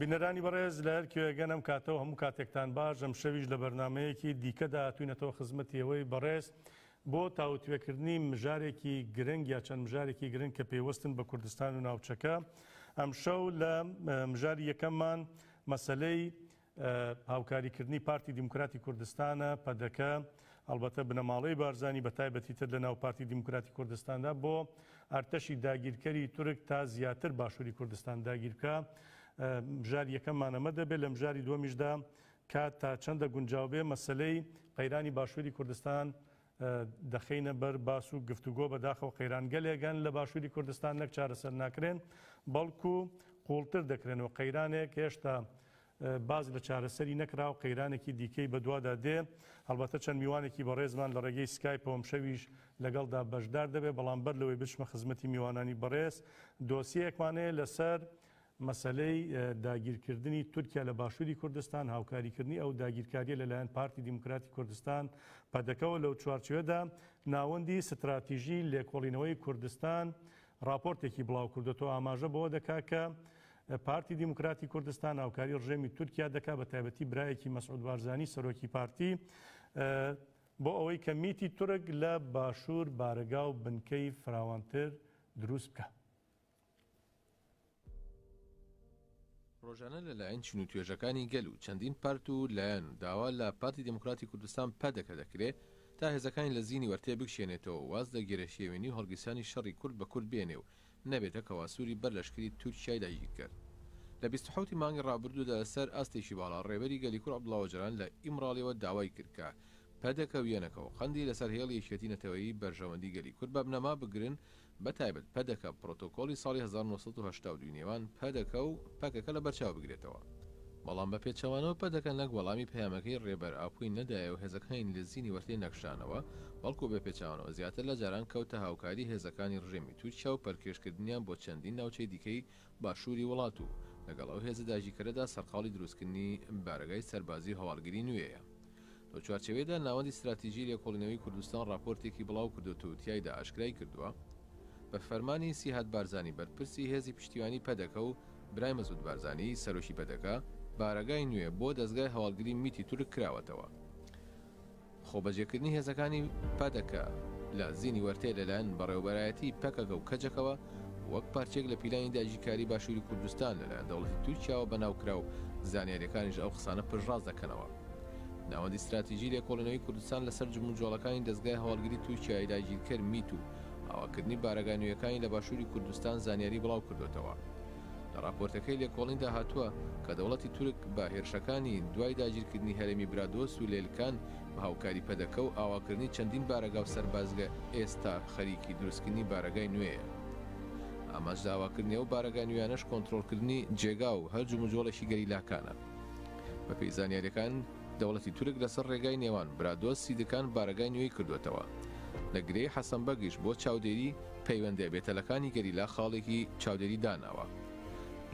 بینەرانی بەڕێز لە هەر کوێگەنم کاتەوە هەموو کاتێکتان باش ئەم شەویش لە بەرنامەیەکی دیکەدا هاتووینەتەوە خزمەتی ئەوەی بەڕێز بۆ تاوتوێکردنی مژارێکی گرنگ یا چەند مژارێکی گرنگ کە پێوەستن بە کوردستان و ناوچەکە. ئەم شەو لە مژاری یەکەممان مەسەلەی هاوکاریکردنی پارتی دیموکراتی کوردستانە پەدەکە ئەلبەتە بنەماڵەی بارزانی بە تایبەتی تر لە ناو پارتی دیموکراتی کوردستاندا بۆ ئەرتەشی داگیرکەری تورک تا زیاتر باشووری کوردستان داگیرکە. مژاری یەکەممان ئەمە دەبێت لە مژاری دووەمیشدا کات تا چەندە گونجاو بێ مەسەلەی قەیرانی باشووری کوردستان دەخینە بەر باس و گفتوگۆ بەداخەوە قەیرانگەلێگەن لە باشووری کوردستان نەک چارەسەر ناکرێن بەڵکو قوڵتر دەکرێنەوە قەیرانێک هێشتا باز لە چارەسەری نەکرا و قەیرانێکی دیکەی بەدوادا دێ. هەڵبەتە چەند میوانێکی بەڕێزمان لە ڕێگەی سکایپەوەم شەویش لەگەڵدا بەشدار دەبێت بەڵام بەر لەوەی بچمە خزمەتی میوانانی بەڕێز دۆسیەکمانەیە لەسەر مەسەلەی داگیرکردنی تورکیا لە باشووری کوردستان هاوکاریکردنی ئەو داگیرکاریە لەلایەن پارتی دیموکراتی کوردستان پەدەکەوە لەو چوارچوێدا ناوەندی ستراتیژی لێکۆڵینەوەی کوردستان راپۆرتێکی بڵاو کردوەوە ئاماژە بەوە دەکا کە پارتی دیموکراتی کوردستان هاوکاری ڕژێمی تورکیا دەکا بە تایبەتی برایەکی مەسعود بارزانی سەرۆکی پارتی بۆ ئەوەی کە میتی تورک لە باشوور بارەگا و بنکەی فراوانتر دروست بکە. ڕۆژانە لەلایەن چین و توێژەکانی گەل و چەندین پارت و لایەن داوا لە پارتی دیموکراتی کوردستان پەدەکە دەکرێت تا هێزەکانی لە زینی وەرتێ بکشێنێتەوە واز دەگیرە شێوێنی و هەڵگیرسانی شەڕی کورد بە کورد بێنێ و نەبێتە کەواسووری بەر لەشکری تورکیای داگیر کرد. لە 27 مانگی ڕابردوودا لەسەر ئاستێکی باڵا ڕێبەری گەلی کوڕ عەبدوڵڵاوەجەران لە ئیمڕاڵیەوە داوای کرد کە پەدەکە ویەنەکەەوە خەندی لەسەر هێڵی یەکێتی نەتەوەیی بەرژەوەندی گەلی کورد بە بنەما بگرن بە تایبەت پەدەکە پرۆتۆکۆلی ساڵی 1970 نێوان پەدەکە و پەکەکە لە بەرچاو بگرێتەوە. بەڵام بە پێچەوانەوە پەدەکە نەک وەڵامی پەیامەکەی ڕێبەر ئاپووی نەدایە و هێزەکانی لە زینی وەرتێ نەکشانەوە بەڵکو بە پێچەوانەوە زیاتر لە جاران کەوتە هاوکاری هێزەکانی ڕژێمی تورکیا و پەرکێشکردنیان بۆ چەندین ناوچەی دیکەی باشووری وڵات و لەگەڵ ئەو هێزە داژیکەرەدا سەرقاڵی دروستکردنی بارگای سەربازی هەواڵگری نوێیە. لەو چوارچەوەیەدا ناوەندی استراتیژی لێکۆڵینەوەی کوردستان راپۆرتێکی بڵاو کردووە و تیایدا ئاشکرای کردووە بە فەرمانی سیهات بارزانی بەرپرسی هێزی پشتیوانی پەدەکە و برای مەسعود بارزانی سەرۆکی پەدەکە بارەگای نوێ بۆ دەستگای هەواڵگری میتی تورک کراوەتەوە. خۆبەجێکردنی هێزەکانی پەدەکە لە زینی وەرتێ لەلایەن بەڕێوەبەرایەتی پەکەکە و کەجەکەوە وەک پارچێک لە پیلانی داگیرکاری باشووری کوردستان لەلایەن دەوڵەتی تورکیاوە بەناوکرا و زانیاریەکانیش ئەو قسانە پژڕاز دەکەنەوە. ناوەندی استراتیژی لێکۆڵینەوەی کوردستان لەسەر جموجۆڵەکانی دەستگای هەواڵگری تورکیای داگیرکەر میت و هاواکردنی بارەگای نوێیەکانی لە باشووری کوردستان زانیاری بڵاو کردوێتەوە. لە راپۆرتەکەی لێکۆڵیندا هاتووە کە دەوڵەتی تورک بە هێرشەکانی دوای داگیرکردنی هەرێمی برادۆس و لێلکان بە هاوکاری پەدەکە و ئاواکردنی چەندین بارەگا و سەربازگە ئێستا خەریکی دروستکردنی بارەگای نوێیە. ئاماژ داواکردنی ئەو بارەگای نوێیانەش کۆنتڕۆڵکردنی جێگا و هەر جموجۆڵێکی گەریلاکانە. بە پێی زانیاریەکان دەوڵەتی تورک لەسەر ڕێگای نێوان برادۆس سیدەکان بارەگای نوێی کردوێتەوە. لە گرەی حەسەنبەگیش بۆ چاودێری پەیوەندە بێتەلەکانی گەریلا خاڵێکی چاودێری داناوە.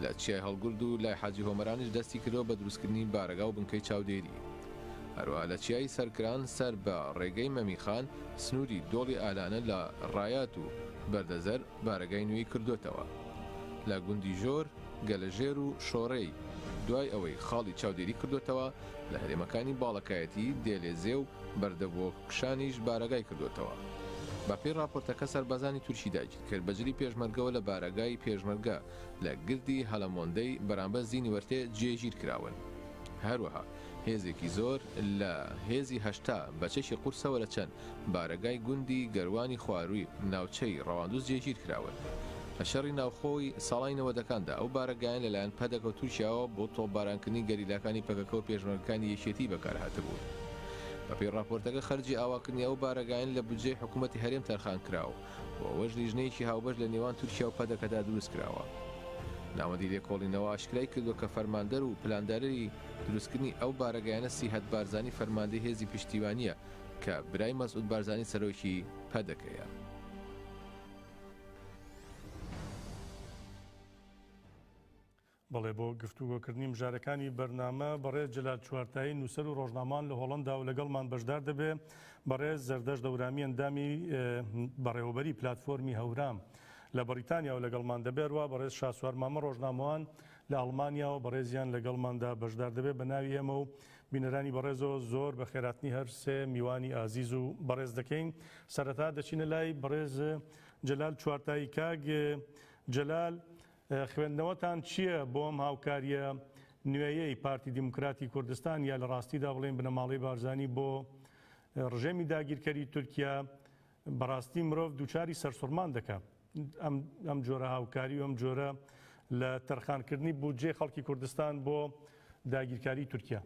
لە چیای هەڵگورد و لای حاجی هۆمەرانش دەستی کردەوە بە دروستکردنی بارەگا و بنکەی چاودێری. هەروەها لە چیای سەرکران سەر بە ڕێگەی مەمیخان سنووری دۆڵی ئالانە لە ڕایات و بەردەزەر بارەگای نوێی کردوێتەوە. لە گوندی ژۆر گەلەژێر و شۆڕەی دوای ئەوەی خاڵی چاودێری کردوێتەوە لە هەرێمەکانی باڵەکایەتی دێلێزێ و بەردەبۆکشانیش بارەگای کردوێتەوە. بە پێی راپۆرتەکە سەربازانی تورکی داگیر کرد بەجلی پێشمەرگەوە لە بارەگای پێشمەرگە لە گردی هەلەمۆندەی بەرامبەر زینی وەرتێ جێگیر کراون. هەروەها هێزێکی زۆر لە هێزی هەشتا بە چەشی قورسەوە لە چەند بارەگای گوندی گەروانی خوارووی ناوچەی ڕەواندووس جێگیر کراون. لە شەڕی ناوخۆی ساڵای 90ەکاندا ئەو بارەگایان لەلایەن پەدەکە و تورکیاوە بۆ تۆپبارانکردنی گەریلاکانی پەکەکە و پێشمەرگەکانی یەکێتی بەکارهاتبوون. بە پێی راپۆرتەکە خەرجی ئاواکردنی ئەو بارەگایان لە بودجەی حکوومەتی هەرێم تەرخان کراوە و ئەوەش لیژنەیەکی هاوبەش لە نێوان تورکیا و پەدەکەدا دروست کراوە. ناوەندی لێکۆڵینەوە ئاشکرای کردووە کە فەرماندەر و پلاندەری دروستکردنی ئەو بارەگایانە سیهات بارزانی فەرماندەی هێزی پشتیوانیە کە برای مەسعود بارزانی سەرۆکی پەدەکەیە. بەڵێ بۆ گفتوگۆکردنی مژارەکانی بەرنامە بەڕێز جەلال چوارتایی نووسەر و ڕۆژنامان لە هۆڵەندا و لەگەڵمان بەشدار دەبێ بەڕێز زەردەشت دەورامی ئەندامی بەڕێوەبەری پلاتفۆرمی هەورام لە بەریتانیا و لەگەڵمان دەبێت وە بەڕێز شاسوار مامە ڕۆژنامەوان لە ئەڵمانیاوە بەڕێزیان لەگەڵماندا بەشدار دەبێت بە ناوی ئێمە و بینەرانی بەڕێزەوە زۆر بە خێراتنی هەر سێ میوانی ئازیز و بەڕێز دەکەین. سەرەتا دەچینە لای بەڕێز جەلال چوارتایی. کاک جەلال، خوێندنەوەتان چییە بۆ ئەم هاوکاریە نوێیەی پارتی دیموکراتی کوردستان، یا لە ڕاستیدا بڵێن بنەماڵەی بارزانی بۆ ڕژێمی داگیرکەری تورکیا بەڕاستی مرۆڤ دووچاری سەرسوڕمان دەکات ئەم جۆرە هاوکاری و ئەم جۆرە لە تەرخانکردنی بودجێ خەڵکی کوردستان بۆ داگیرکاری تورکیا؟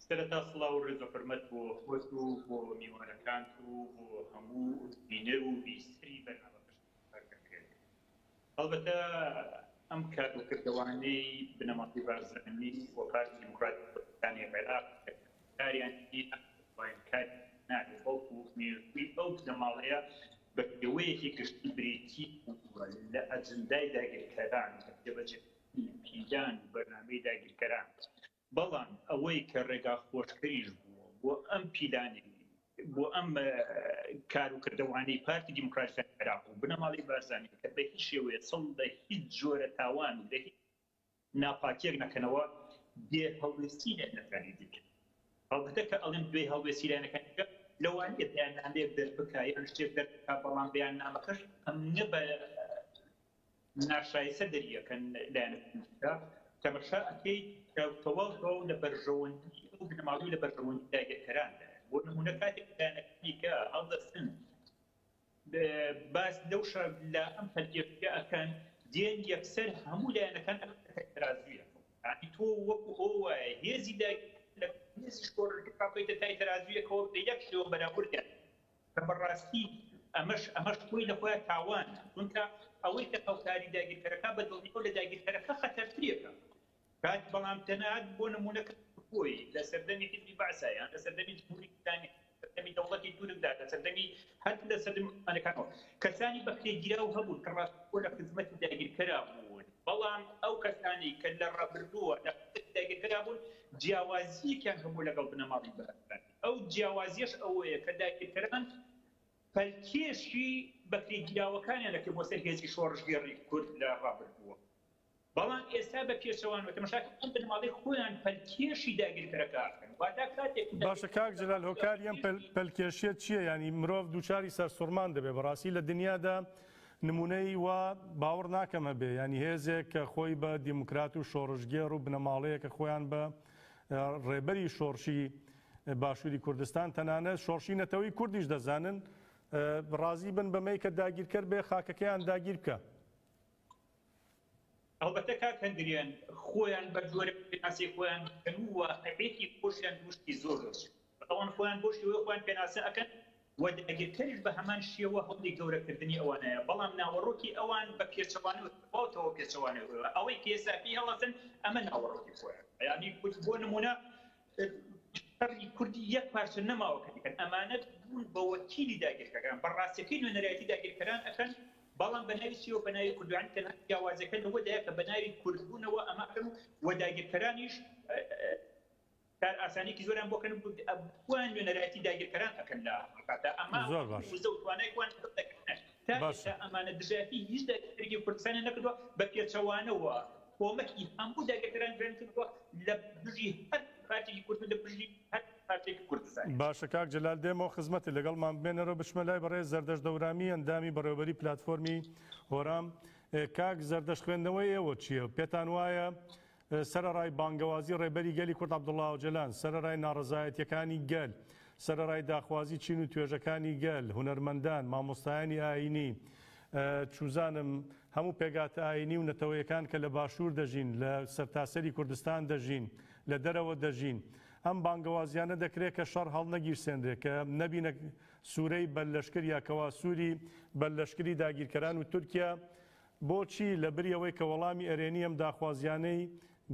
سەرەتا سڵاو و ڕێز و حورمەت بۆ خۆت و بۆ میوانەکانت و بۆ هەموو بینەر و بیستری بەرنامە بەشکردن. ئەلبەتە ئەم کاروکردەوانەی بنەماڵی بارزانی بۆ پارتی دیموکراتی کوردستانی عێراق کاریان کار نابێت، بەڵکو مێژووی ئەو بنەماڵەیە بە پێوەیەکی گشتی بریتی لە ئەجندای داگیرکەران جێبەجێ پیلان بەرنامەی داگیرکەران. بەڵام ئەوەی کە ڕێگا خۆشکەریش بووە بۆ ئەم پیلانی، بۆ ئەم کاروکردەوانەی پارتی دیموکراتی عێراق و بنەماڵی بارزانی کە بە هیچ شێوەیە سەڵ لە هیچ جۆرە تاوان و لە هیچ ناپاکیەک نەکەنەوە بێ هەڵوێستی لایەنەکانی دیکە. هەڵبەتە کە ئەڵێم دوێ هەڵوێستی لایەنەکانیەکە لەوانەیە بەیاننامەیەک دەربکا یان شتێک دەربکا، بەڵام بەیاننامەکەش ئەمنە بە ناشایستە دەریەکەن لایەنەکانیەکە تەمەشا ئەکەی تەواو لە بەرژەوەندی ئەو بنەماڵی لە بەرژەوەندی داگیرکەراندا. بۆ نمونە کاتێک لایەنەکانی کە هەڵدەستن باس لەوشە لە ئەم فەرقیە ئەکەن دێن یەکسەر هەموو لایەنەکان تەرازویە. یعنی تۆ وەکو ئەو وایە هێزی هێزی شۆڕەکەیتە تای تەرازویەکەوە بە یەک شێوە بەرابوردیان کە بەڕاستی ئەمەش خۆی لە خۆیان تاوانە، چونکە ئەوەی کە هاوکاری داگیرکەرەکە بەدڵنیەوە لە داگیرکەرەکە خەتەرترێکە. کات بەڵام تەنانەت بۆ نمونەکە خۆی لە سەردەمی حیزبی بەعسا یان لە سەردەمی جمهوری ئیسلامی، سەردەمی دەوڵەتی تورکدا، لە سەردەمی هەر لە سەردەمی ئەمریکانەوە کەسانی بەکرێگیراو هەبوون کە ڕاستەوخۆ لە خزمەتی داگیرکەرا بوون. بەڵام ئەو کەسانی کە لە ڕابردووە لە خزمەتی داگیرکەرا بوون جیاوازیەکیان هەبوو لەگەڵ بنەماڵی بارزانی. ئەو جیاوازیەش ئەوەیە کە داگیرکەران پەلکێشی بەکرێگیراوەکانیان دەکرد بۆ سەر هێزی شۆڕژگێڕی کورد لە ڕابردووە. بەڵام ئێستا بە پێچەوان وتەمەشاکە ئەم بنەماڵەی خۆیان پەلکێشی داگیرکەرەکەکەن. واتە کاتێک باشە کاک جەلال، هۆکاری ئەم پەلکێشیە چییە؟ ینی مرۆڤ دووچاری سەرسوڕمان دەبێت. بەڕاستی لە دنیادا نمونەی وا باوەڕ ناکەم هەبێ، ینی هێزێک کە خۆی بە دیموکرات و شۆڕژگێڕ و بنەماڵەیە کە خۆیان بە ڕێبەری شۆڕشی باشووری کوردستان تەنانەت شۆڕشی نەتەوەی کوردیش دەزانن ڕازی بن بەمەی کە داگیرکەر بێ خاکەکەیان داگیر بکە. ئەلبەتە کاک ندرێن خۆیان بە جۆرە پێناسی خۆیان بکەن و واقعیەتی خۆشیان دوشتی زۆر بەڵام خۆیان بۆ شێوەیە خۆیان پێناسە ئەکەن و داگیرکەریش بە هەمان شێوە هەوڵی گەورەکردنی ئەوانەیە. بەڵام ناوەڕۆکی ئەوان بە پێچەوانەوە پێچەوانەوە ئەوەی کێساپی هەڵەسن ئەمە ناوەڕۆکی خۆیان. یعنی بۆ نمونە شەڕی کوردی یەک پارچە نەماوە کەن ئەمانەت بوون بە وەکیلی داگیرکەران بەڕاستیەکەی نوێنەرایەتی داگیرکەران ئەکەن، بەڵام بەناوی چیەوە بەناوی کوردوان تەنها جیاوازەکە لەوەدایە کە بەناوی کوردبوونەوە ئەماکەن و داگیرکەرانیش کار ئاسانێکی زۆریان بۆکەن بوان نوێنەرایەتی داگیرکەران ئەکەن لە کاتە ئەمە وزە و توانایکوان تا ئەمانە دژایەتی هیچ داگیرکەرێکی کوردستانی نەکردووە بە پێچەوانەوە کۆمەکی هەموو داگیرکەران گران کردووە لە دژی هەر پارتێکی کورد لە دژی هەر پارتێکی کوردستانی. باشە کاک جەلال، دێمەوە خزمەتی لەگەڵمان بێنەرەوە بچمە لای بەڕێز زەردەش دەورامی ئەندامی بەڕێوەبەری پلاتفۆرمی هۆرام. کاک زەردەش خوێندنەوەی ئێوە چییە؟ پێتان وایە سەرەڕای بانگەوازی ڕێبەری گەلی کورد عەبدوڵڵا ئۆجەلان، سەرەڕای ناڕەزایەتیەکانی گەل، سەرەڕای داخوازی چین و توێژەکانی گەل، هونەرمەندان، مامۆستایانی ئاینی، چوزانم هەموو پێگاتە ئاینی و نەتەوەیەکان کە لە باشوور دەژین، لە سەرتاسەری کوردستان دەژین، لە دەرەوە دەژین، ئەم بانگەوازیانە دەکرێت کە شەڕ هەڵ نەگیرسێنرێت، کە نەبینە سوورەی بەلەشکر یا کەواسووری بەلەشکری داگیرکەران و تورکیا. بۆچی لە بری ئەوەی کە وەڵامی ئەرێنی ئەم داخوازیانەی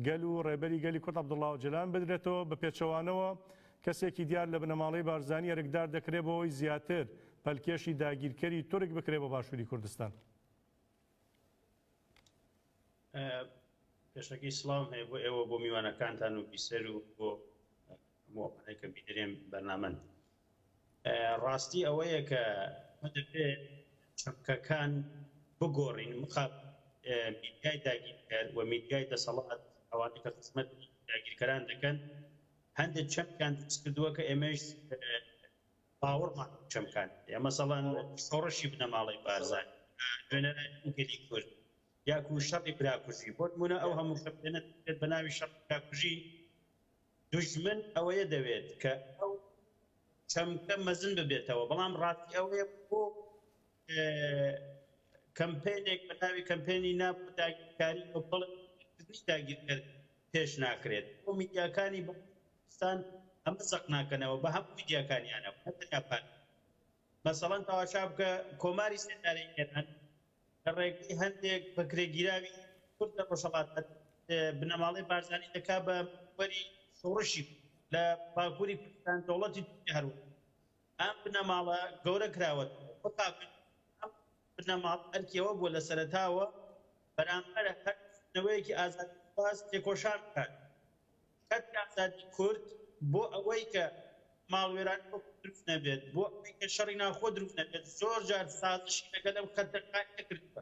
گەل و ڕێبەری گەلی کورد عەبدوڵڵا ئۆجەلان بدرێتەوە بە پێچەوانەوە کەسێکی دیار لە بنەماڵەی بارزانی ئەرکدار دەکرێت بۆ ئەوەی زیاتر پەلکێشی داگیرکەری تورک بکرێت بە باشووری کوردستان؟ پێشەکەی سڵام هەیە بۆ ئێوە بۆ میوانەکانتان و بیسەر و بۆ هەموو کە بیدرێن بەرنامەن. ڕاستی ئەوەیە کە دەبێت چەمکەکان بگۆڕین مخاب میدیای داگیرکار و میدیای دەسەڵات ئەوانەی کە خزمەت داگیرکەران دەکەن هەندێک چەمکان دروست کردووە کە ئێمەش باوەڕمان چەمکان مەسەڵەن شۆڕشی بنەماڵەی بارزان دوێنەرانی گەلی کورد یاکو شەڕی براکوژی بۆ نمونە ئەو هەموو شەڕێنە بە ناوی شەڕی براکوژی دوژمن ئەوەیە دەوێت کە ئەو چەمکە مەزن ببێتەوە بەڵام ڕاستی ئەوەیە بۆ کەمپێنێک بە ناوی کەمپێنی نابوو داگیرکاری بۆ بەڵێنی داگیرکرد پێش ناکرێت بۆ میدیاکانی کوردستان ئەمە زەق ناکەنەوە بە هەموو میدیاکانیانەوە نەتەنیا پار مەسەڵەن تەواشا بکە کۆماری سێدارەی ئێران لە ڕێگەی هەندێک بەکرێگیراوی کورد لە ڕۆژهەڵاتە بنەماڵەی بارزانی دەکا بە وەری شۆڕشی لە باکووری کوردستان دەوڵەتی تورکیا هەروە ئەم بنەماڵە گەورە کراوەتەوە ئەم بنەماڵ ئەرکیەوە بووە لە سەرەتاوە بەرامبەر هەرنەوەیەکی ئازادیخواز تێکۆشان بکات کەت ئازادی کورد بۆ ئەوەی کە ماڵوێران دروست نەبێت بۆ ئەوەی کە شەڕی ناخۆ دروست نەبێت زۆر جار سازشی لەگەڵ ئەم خەتە نەکردووە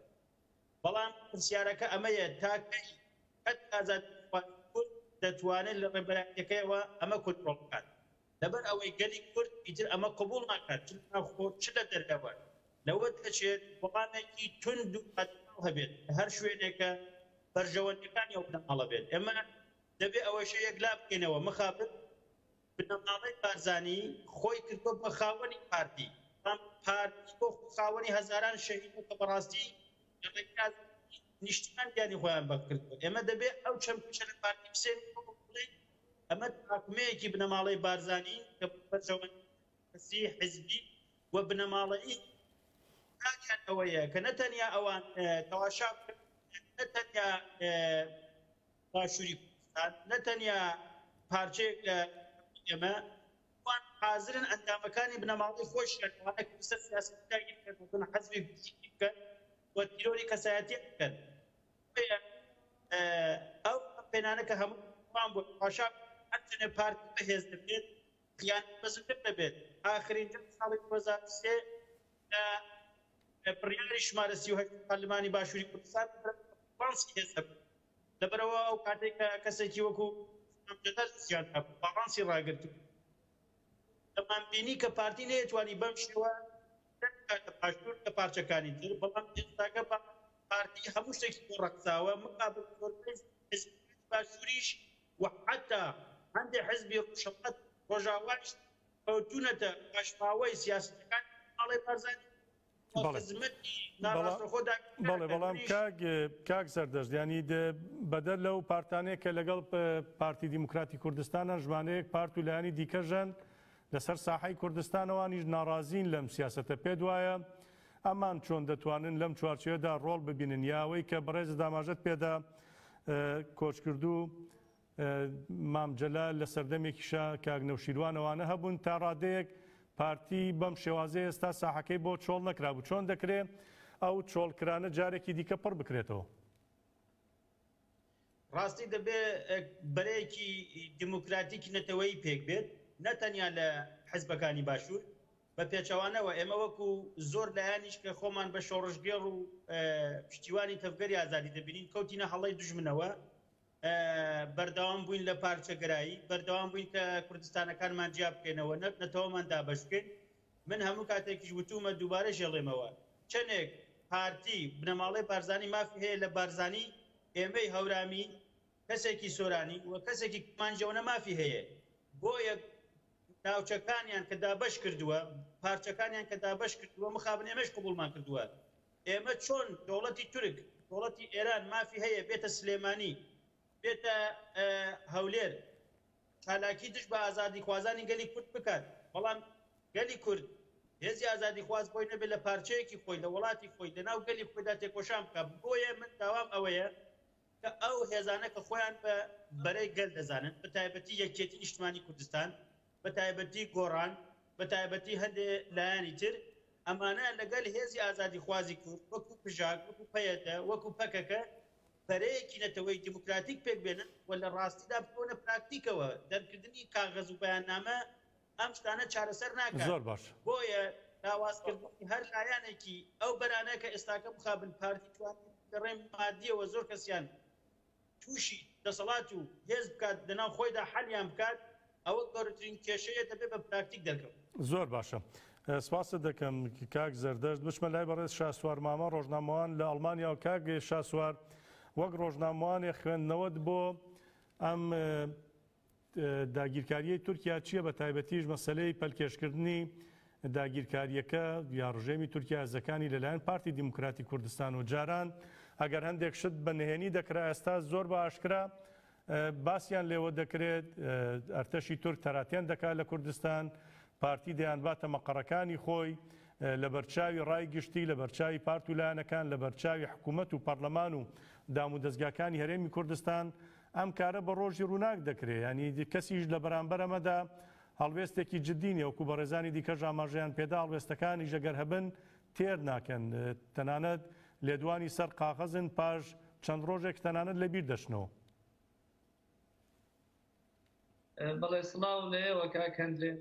بەڵام پرسیارەکە ئەمەیە تاکەی کەت ئازادیخواز کورد دەتوانێت لە ڕێبەرایەکەیەوە ئەمە کۆنتڕۆڵ بکات لەبەر ئەوەی گەلی کورد ئیتر ئەمە قبوڵ ناکات چ ناخۆ چ لە دەرەوە لەوە دەچێت وەڵامێکی تند و قەتڵ هەبێت هەر شوێنێکە بەرژەوەندەکانی ئەو بنەماڵە بێت ئێمە دەبێت ئەوەشە یەکلا بکەینەوە مخابن بنەماڵەی بارزانی خۆی کردووە بە خاوەنی پارتی پارتی بۆ خاوەنی هەزاران شەهید کە بەڕاستی نیشتمان گیانی خۆیان بەکردووە ئێمە دەبێت ئەو چەند پیشە لە پارتی بسێن ئەمە تاکمەیەکی بنەماڵەی بارزانی کە بەرژەوەندی حزبی و بنەماڵەیی کاکیان ئەوەیە کە نەتەنیا ئەوان تەواشا نەتەنیا باشووری کوردستان نەتەنیا پارچەیەک لە ئێمە وان حازرن ئەندامەکانی بنەماڵەی خۆشیان وانە کە سیاسی داگیرکردن حەزبی گشتی بکەن و تیرۆری کەسایەتی بکەن ئەو پێنانە کە هەمووان بۆ پاشا هەرچنێ پارتی بەهێز دەبێت خیانەت بەزتر دەبێت ئاخرین ساڵی 2003 بڕیاری ژمارە 38 پارلمانی باشووری کوردستان بەڵانسی هێزە لەبەرەوە ئەو کاتێک کە کەسێکی وەکو ئەمجدەدەستیان باڵانسی ڕاگرتو دەمانبینی کە پارتی نەیەتوانی بەم شێوە پاشور کە پارچەکانی تر بەڵام ئێستاکە پارتی هەموو شتێکی بۆ ڕەقساوە مقابل حزب باشووریش و حتا هەندێک حزبی ڕۆژهەڵات ڕۆژاواش کەوتونەتە پاشماوەی سیاسەتەکانی ماڵی بارزانی بەڵێ بەڵام کاک سەردەست ینی بەدەر لەو پارتانەیە کە لەگەڵ پارتی دیموکراتی کوردستانە ژمانەیەک پارت و لایەنی دیکەژەن لەسەر ساحەی کوردستانەوانیش ناڕازین لەم سیاسەتە پێ وایە ئەمان چۆن دەتوانن لەم چوارچێوەدا ڕۆڵ ببینن یاوەی کە بەڕێز داماژەت پێدا کۆچکردو مامجەلال لە سەردەمێکیشا کاک نەوشیروانەوانە هەبوون تا ڕادەیەک پارتی بەم شێوازەیە ئێستا ساحەکەی بۆ چۆڵ نەکرابوو چۆن دەکرێت ئەو چۆڵکرانە جارێکی دیکە پڕ بکرێتەوە ڕاستی دەبێت بەرەیەکی دیموکراتیکی نەتەوەیی پێک بێت نەتەنیا لە حزبەکانی باشوور بە پێچەوانەوە ئێمە وەکو زۆر لایەنیش کە خۆمان بە شۆڕژگێڕ و پشتیوانی تەفگەری ئازادی دەبینین کەوتینە هەڵەی دوژمنەوە بەردەوام بووین لە پارچەگەرایی بەردەوام بووین کە کوردستانەکانمان جیا بکەینەوە نەتەوەمان دابەشکەین من هەموو کاتێکیش وتومە دووبارە ژێڵێمەوە چەندێک پارتی بنەماڵەی بارزانی مافی هەیە لە بارزانی ئێمەی هەورامی کەسێکی سۆرانی و کەسێکی مانجەوەنە مافی هەیە بۆیە ناوچەکانیان کە دابەش کردووە پارچەکانیان کە دابەش کردووە مخابن ئێمەش قبوڵمان کردووە ئێمە چۆن دەوڵەتی تورک دەوڵەتی ئێران مافی هەیە بێتە سلێمانی بێتە هەولێر چالاکی دش بە ئازادی خوازانی گەلی کورد بکات بەڵام گەلی کورد هێزی ئازادی خواز بۆی نەبێت لە پارچەیەکی خۆی لە وڵاتی خۆی لەناو گەلی خۆیدا تێکۆشان بکات بۆیە من داوام ئەوەیە کە ئەو هێزانە کە خۆیان بە بەرەی گەل دەزانن بە تایبەتی یەکێتی نیشتمانی کوردستان بە تایبەتی گۆڕان بە تایبەتی هەندێک لایەنی تر ئەمانە لەگەل هێزی ئازادی خوازی کورد وەکو پژاک وەکو پەیەتە وەکو پەکەکە بەرەیەکی نەتەوەی دیموکراتیک پێک بێنن و لە ڕاستیدا بکۆنە پراکتیکەوە دەرکردنی کاغەز و بەیاننامە ئەم شتانە چارەسەر ناکات زۆر باش بۆیە داوازکردنی هەر لایەنێکی ئەو بەرانە کە ئێستاکە مخابن پارتی توانێت کە ڕێی مادیەوە زۆر کەسیان تووشی دەسەڵات و هێز بکات لەناو خۆیدا حەلیان بکات ئەوە گەورەترین کێشەیە دەبێت بە پراکتیک دەرکەوت. زۆر باشە. سپاست دەکەم کاک زەردەشت بچمە لای بەڕێز شاسوار مامە ڕۆژنامەوان لە ئەڵمانیا و کاک شاسوار وەک ڕۆژنامەوانێ خوێندنەوەت بۆ ئەم داگیرکاریی تورکیا چییە بە تایبەتیش مەسلەی پەلکێشکردنی داگیرکاریەکە یا ڕژێمی تورکیا هێزەکانی لەلایەن پارتی دیموکراتی کوردستان و جاران ئەگەر هەندێک شت بە نهێنی دەکرا ئێستا زۆر بە ئاشکرا باسییان لێوە دەکرێت ئەرتەشی تورک تەراتیان دەکات لە کوردستان پارتی دەیانباتە مەقەڕەکانی خۆی لە بەرچاوی ڕای گشتی لە بەرچاوی پارت و لایەنەکان لە بەرچاوی حکوومەت و پەرلەمان و دام و دەستگاکانی هەرێمی کوردستان ئەم کارە بە ڕۆژی ڕووناک دەکرێت ینی کەسیش لە بەرامبەر ئەمەدا هەڵوێستێکی جددینی وەکو بە ڕێزانی دیکەش ئاماژەیان پێدا هەڵوێستەکانی ژەگەر هەبن تێر ناکەن تەنانەت لێدوانی سەر قاغەزن پاش چەند ڕۆژێک تەنانەت لەبیر دەچنەوە. بەڵێ سڵاو لێەوە کاکەندرێن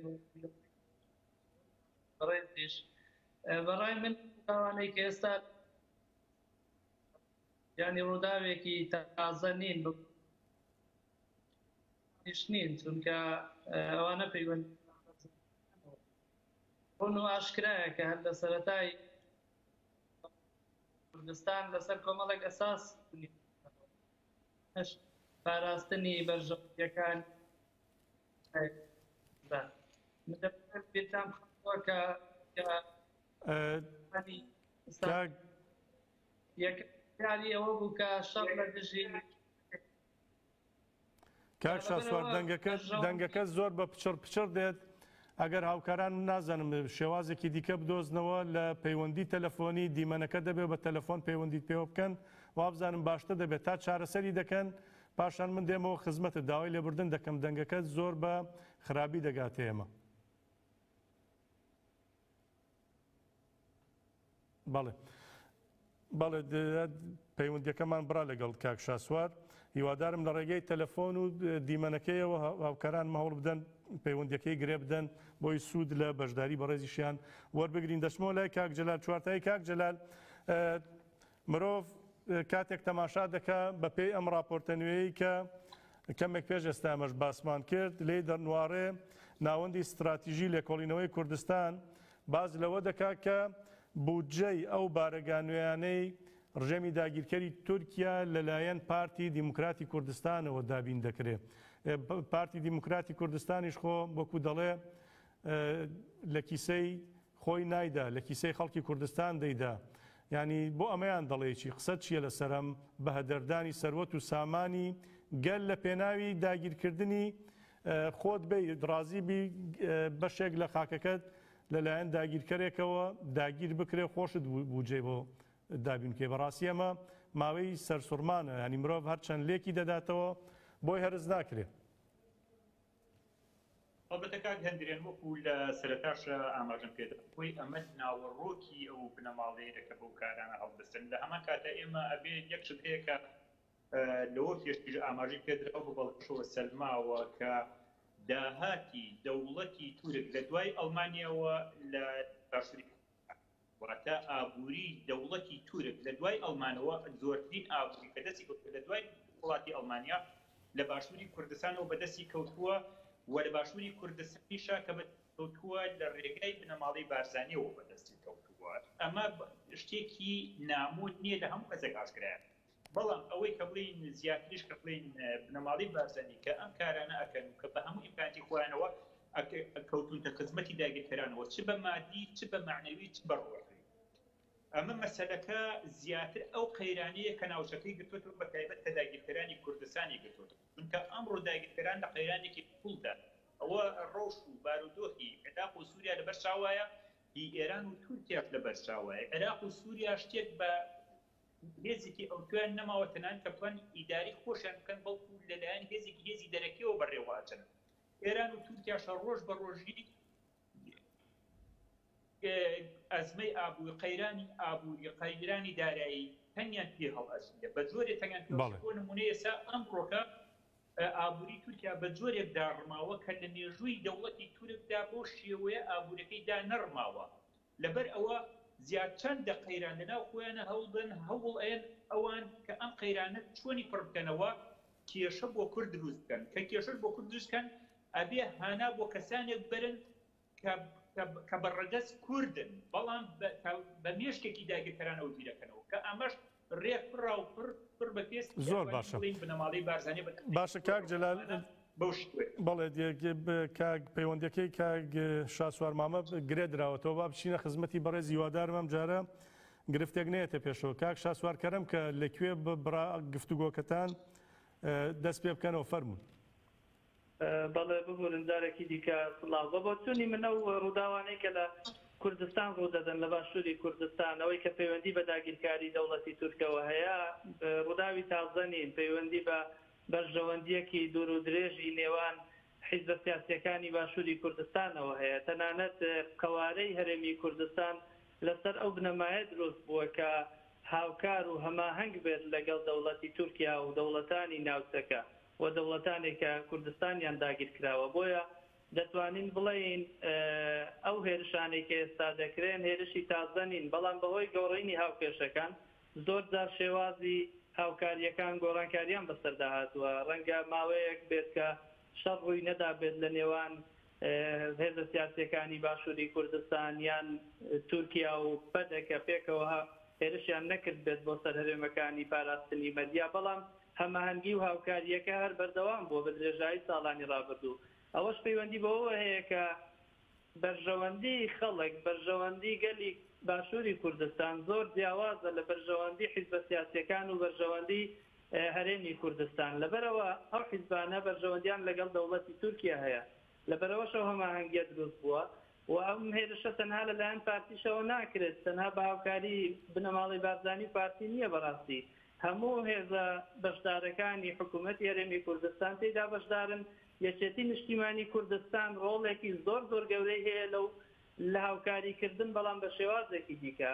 ڕێتیش بەڕای من تاوانەی کە ئێستا ینی ڕووداوێکی تازە نین نین چونکە ئەوانە پەیوەند ڕوون و ئاشکرایە کە هەر لە سەرەتای کوردستان لەسەر کۆمەڵێک ئەساس پاراستنی بەرژەوەندیەکان پێتان کە یەکاری ئەوە بوو کە شەڕ لە دژی کاک شاسوار دەنگەکە زۆر بە پچڕ دێت ئەگەر هاوکاران نازانم شێوازێکی دیکە بدۆزنەوە لە پەیوەندی تەلەفۆنی دیمەنەکە دەبێت بە تەلەفۆن پەیوەندیت پێوە بکەن وابزانم باشتر دەبێت تا چارەسەری دەکەن پاشان من دێمەوە خزمەتە داوای لێبوردن دەکەم دەنگەکە زۆر بە خراپی دەگاتە ئێمە. بەڵێ پەیوەندیەکەمان بڕا لەگەڵ کاک شاسوار هیوادارم لە ڕێگەی تەلەفۆن و دیمەنەکەیەوە هاوکاران هەوڵ بدەن پەیوەندیەکەی گرێ بدەن بۆی سوود لە بەشداری بەڕێزیشیان وەربگرین. دەچمەوە لای کاک جەلال چوارتایی کاک جەلال مرۆڤ کاتێک تەماشا دەکا بە پێی ئەم راپۆرتە نوێیی کە کەمێک پێش ئێستا ئەمەش باسمان کرد لێی دەرنوارێ ناوەندی استراتیژی لێکۆڵینەوەی کوردستان باز لەوە دەکا کە بودجەی ئەو بارەگانوێیانەی ڕژێمی داگیرکەری تورکیا لەلایەن پارتی دیموکراتی کوردستانەوە دابین دەکرێت. پارتی دیموکراتی کوردستانیش خۆ وەکو دەڵێ لە کیسەی خۆی نایدا لە کیسەی خەڵکی کوردستان دەیدا. ینی بۆ ئەمەیان دەڵێکی قسە چیە لەسەرم بە هەدەردانی سەروەت و سامانی گەل لە پێناوی داگیرکردنی خۆت بێ درازی بی بەشێک لە خاکەکەت لەلایەن داگیرکەرێکەوە داگیر بکرێ خۆشت بوجێ بۆ دابینکێ. بەڕاستی ئەمە ماوەی سەرسوڕمانە ینی مرۆڤ هەرچەند لێکی دەداتەوە بۆی هەرز ناکرێت. ئەلبەتە کاک هەندرێن وەکو لە سەرەتاش ئاماژەم پێدا خۆی ئەمە ناوەڕۆکی ئەو بنەماڵەیە کە بەو کارانە هەڵبستن لە هەمان کاتە ئێمە ئەبێ یەک شت هەیە کە لەوە پێشتر ئاماژەی پێدراوە بە بەڵگەشەوە سەلماوە کە داهاتی دەوڵەتی تورک لە دوای ئەڵمانیاوە لە باشووری واتە ئابووری دەوڵەتی تورک لە دوای ئەڵمانەوە زۆرترین ئابووری کە دەستی کەوتووە لە دوای وڵاتی ئەڵمانیا لە باشووری کوردستانەوە بەدەستی کەوتووە و لە باشووری کوردستانیشا کە کەوتووە لە ڕێگای بنەماڵەی بارزانیەوە بەدەستی کەوتووە. ئەمە شتێکی نامۆت نییە لە هەموو کەسێک ئاشکرایە. بەڵام ئەوەی کە بڵین زیاتریش کە بڵین بنەماڵەی بارزانی کە ئەم کارانە ئەکەن و کە بە هەموو ئیمکاناتی خۆیانەوە کەوتونتە خزمەتی داگیرکەرانەوە چ بە مادی چ بە معنەوی چ بە ڕۆحی. ئەمە مەسەلەکە زیاتر ئەو قەیرانەیە کە ناوچەکەی گرتووە بە تایبەت کە داگیرکەرانی کوردستانی گرتووە. چونکە ئەمڕۆ داگیرکەران لە قەیرانێکی پوڵدا ئەوە ڕۆژ و بارودۆخی عێراق و سووریا لەبەر چاوایە هی ئێران و تورکیاش لەبەر چاوایە. عێراق و سووریا شتێک بە هێزێکی ئەوتویان نەماوە تەنان کە بتوان ئیداری خۆشیان بکەن بەڵکو لەلایەن هێزێکی هێزی دەرەکیەوە بەڕێوەچن. ئێران و تورکیاشە ڕۆژ بە ڕۆژی ئەزمەی ئابووری قەیرانی ئابووری قەیرانی دارایی تەنیان پێ هەڵئەچێت بە جۆرێک تەنیان پێ بۆ نمونەیە ئێستا ئەمڕۆکە ئابووری تورکیا بە جۆرێک داڕماوە کە لە مێژووی دەوڵەتی تورکدا بۆ شێوەیە ئابووریەکەی دا نەڕماوە. لەبەر ئەوە زیاد چەندە قەیران لەناو خۆیانە هەوڵدەن هەوڵ ئەن ئەوان کە ئەم قەیرانە چۆنی پڕ بکەنەوە کێشە بۆ کورد دروست بکەن کە کێشەش بۆ کورد دروست بکەن ئەبێ هانا بۆ کەسانێک برن کە بەڕەدەست کوردن بەڵام بە مێشکێکی داگیرکارانەوە بیرەکەنەوە کە ئەمەش ڕێک پڕا و پڕ بە پێست زۆر باشە بنەماڵی بارزانێ باشە کاک جەلال بەڵێ کاک پەیوەندەکەی کاک شاسوار مامە گرێ دراوەتەوە با بچینە خزمەتی بەڕێز هیوادارم ئەم جارە گرفتێک نێتە پێشەوە کاک شاسوار کەرەم کە لەکوێ بڕا گفتوگۆکەتان دەست پێ بکەنەوە فەرمون بەڵێ ببوورن جارێکی دیکە سڵاو بە بۆ چوونی منە و ڕووداوانەی کە لە کوردستان ڕوودەدەن لە باشووری کوردستان ئەوەی کە پەیوەندی بە داگیرکاری دەوڵەتی تورکەوە هەیە ڕووداوی تازە نین پەیوەندی بە بەرژەوەندیەکی دوور و درێژی نێوان حیزبە سیاسیەکانی باشووری کوردستانەوە هەیە تەنانەت قەوارەی هەرێمی کوردستان لەسەر ئەو بنەمایە دروست بووە کە هاوکار و هەماهەنگ بێت لەگەڵ دەوڵەتی تورکیا و دەوڵەتانی ناوچەکە و دەوڵەتانێک کە کوردستانیان داگیر کراوە بۆیە دەتوانین بڵێین ئەو هێرشانەی کە ئێستا دەکرێن هێرشی تازە نین بەڵام بەهۆی گەوڕینی هاوکێشەکان زۆر جار شێوازی هاوکاریەکان گۆڕانکاریان بەسەردا هاتووە ڕەنگە ماوەیەک بێت کە شەڕ ڕووی نەدابێت لە نێوان هێزە سیاسیەکانی باشووری کوردستان یان تورکیا و پەدەکە پێکەوە هێرشیان نەکرد بێت بۆ سەر هەرێمەکانی پاراستنی مەدیا بەڵام هەماهەنگی و هاوکاریەکە هەر بەردەوام بووە بە درێژایی ساڵانی ڕابردوو ئەوەش پەیوەندی بەوە هەیە کە بەرژەوەندی خەڵک بەرژەوەندی گەلی باشووری کوردستان زۆر جیاوازە لە بەرژەوەندی حیزبە سیاسیەکان و بەرژەوەندی هەرێمی کوردستان لەبەرەوە ئەو حیزبانە بەرژەوەندیان لەگەڵ دەوڵەتی تورکیا هەیە لەبەرەوەشەوە هەماهەنگیە دروست بووە و ئەم هێرشە تەنها لەلایەن پارتیشەوە ناکرێت تەنها بە هاوکاری بنەماڵی بارزانی پارتی نییە بەڕاستی هەموو هێزە بەشدارەکانی حکوومەتی هەرێمی کوردستان تێدا بەشدارن یەکێتی نیشتیمانی کوردستان ڕۆڵێکی زۆر زۆر گەورەی هەیە لە هاوکاریکردن بەڵام بە شێوازێکی دیکە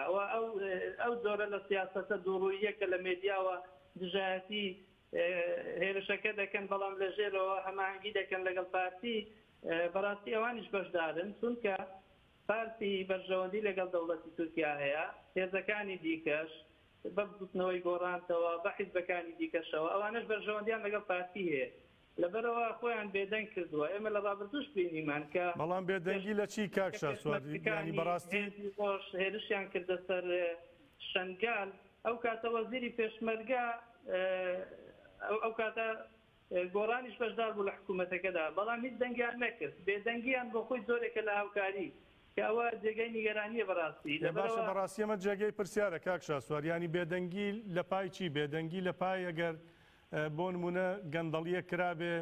ئەو جۆرە لە سیاسەتە دووڕووییە کە لە مێدیاوە دژایەتی هێرشەکە دەکەن بەڵام لە ژێرەوە هەماهەنگی دەکەن لەگەڵ پارتی بەڕاستی ئەوانیش بەشدارن چونکە پارتی بەرژەوەندی لەگەڵ دەوڵەتی تورکیا هەیە هێزەکانی دیکەش بە بزوتنەوەی گۆڕانتەوە بە حیزبەکانی دیکەشەوە ئەوانش بەرژەوەندیان لەگەڵ پارتی هەیە لەبەرەوە خۆیان بێدەنگ کردووە ئێمە لە ڕابردووش بینیمان کە بەڵام بێدەنگی لە چی کاک شاسوار ینی بەڕاستی هێرشیان کردە سەر شەنگال ئەو کاتە وەزیری پێشمەرگە ئەو کاتە گۆڕانیش بەشدار بوو لە حکوومەتەکەدا بەڵام هیچ دەنگیان نەکرد بێدەنگیان بۆ خۆی زۆرێکە لە هاوکاری کە ئەوە جێگەی نیگەرانیە بەڕاستی باشە بەڕاستی ئەمە جێگەی پرسیارە کاک شاسوار ینی بێدەنگی لە پای چی بێدەنگی لە پای ئەگەر بۆ نمونە گەندەڵیە کرابێ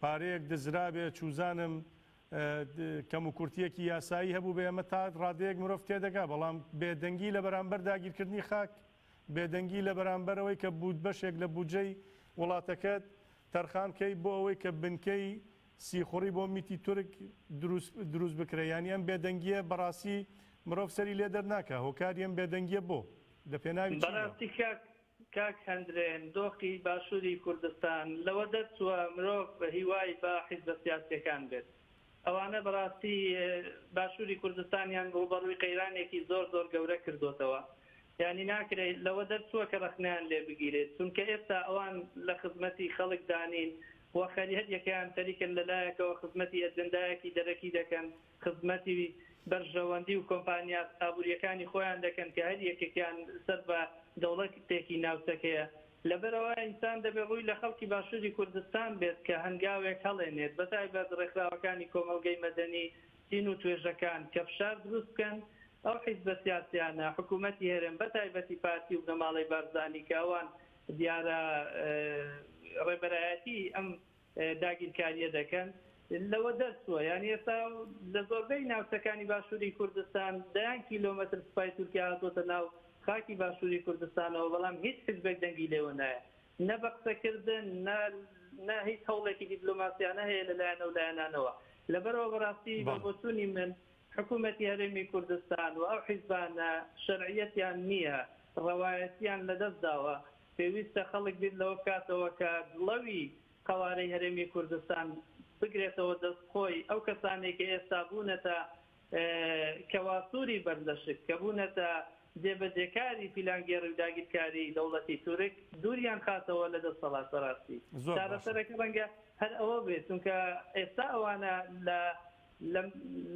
پارەیەک دزرابێ چوزانم کەم و کورتیەکی یاسایی هەبوو بێ ئەمە تا ڕادەیەک مرۆڤ تێدەگا بەڵام بێدەنگی لە بەرامبەر داگیرکردنی خاک بێدەنگی لە بەرامبەرەوەی کە بود بەشێک لە بودجەی وڵاتەکەت تەرخانکەی بۆ ئەوەی کە بنکەی سیخۆڕی بۆ میتی تورک دروست بکرێ ینی ئەم بێدەنگیە بەڕاستی مرۆڤ سەری لێ دەرناکە هۆکاری ئەم بێدەنگیە بۆ لە پێناوی کاک هەندرێن دۆخی باشووری کوردستان لەوە دەچووە مرۆڤ بە هیوای بە حیزبە سیاسیەکان بێت ئەوانە بەڕاستی باشووری کوردستانیان ڕوبەڕووی قەیرانێکی زۆر زۆر گەورە کردوتەوە ینی ناکرێت لەوە دەرچووە کە ڕەخنیان لێ بگیرێت چونکە ئێستا ئەوان لە خزمەتی خەڵک دانین و خەریەتەکەیان تەریکن لەلایەکەوە خزمەتی ئەجندایەکی دەرەکی دەکەن خزمەتی بەرژەوەندی و کۆمپانیا ئابوووریەکانی خۆیان دەکەن کە هەر یەکێکیان سەر بە دەوڵەتێکی ناوچەکەیە لەبەرەوە ئینسان دەبێت ڕووی لە خەڵکی باشووری کوردستان بێت کە هەنگاوێک هەڵێنێت بەتایبەت ڕێکخراوەکانی کۆمەڵگەی مەدەنی دین و توێژەکان کە فشار دروست بکەن ئەو حیزبە سیاسیانە حکوومەتی هەرێم بەتایبەتی پارتی و بنەماڵی بارزانی کە ئەوان دیارە ڕێبەرایەتی ئەم داگیرکاریە دەکەن لەوە دەرچووە یانی ئێستا لە زۆربەی ناوچەکانی باشووری کوردستان دەیان کیلۆمەتر سوپای تورکیا هاتۆتە ناو خاکی باشووری کوردستانەوە بەڵام هیچ حیزبێک دەنگی لێوە نایە نە بە قسەکردن نە هیچ هەوڵێکی دیپلۆماسیانە هەیە لەلایەن ئەو لایەنانەوە لەبەرەوە بەڕاستی بەبوونی من حکوومەتی هەرێمی کوردستان و ئەو حیزبانە شەرعیەتیان نییە ڕەوایەتیان لەدەست داوە پێویستە خەڵک بێت لەوە بکاتەوە کە دڵەوی قەوارەی هەرێمی کوردستان بگرێتەوە دەستخۆی ئەو کەسانێک کە ئێستا بوونەتە کەواسووری بەردەشت کە بوونەتە جێبەجێکاری پیلانگێڕی و داگیرکاری دەوڵەتی تورک دووریان خاتەوە لە دەسەڵاتە ڕاستی چارەسەرەکە ڕەنگە هەر ئەوە بێت چونکە ئێستا ئەوانە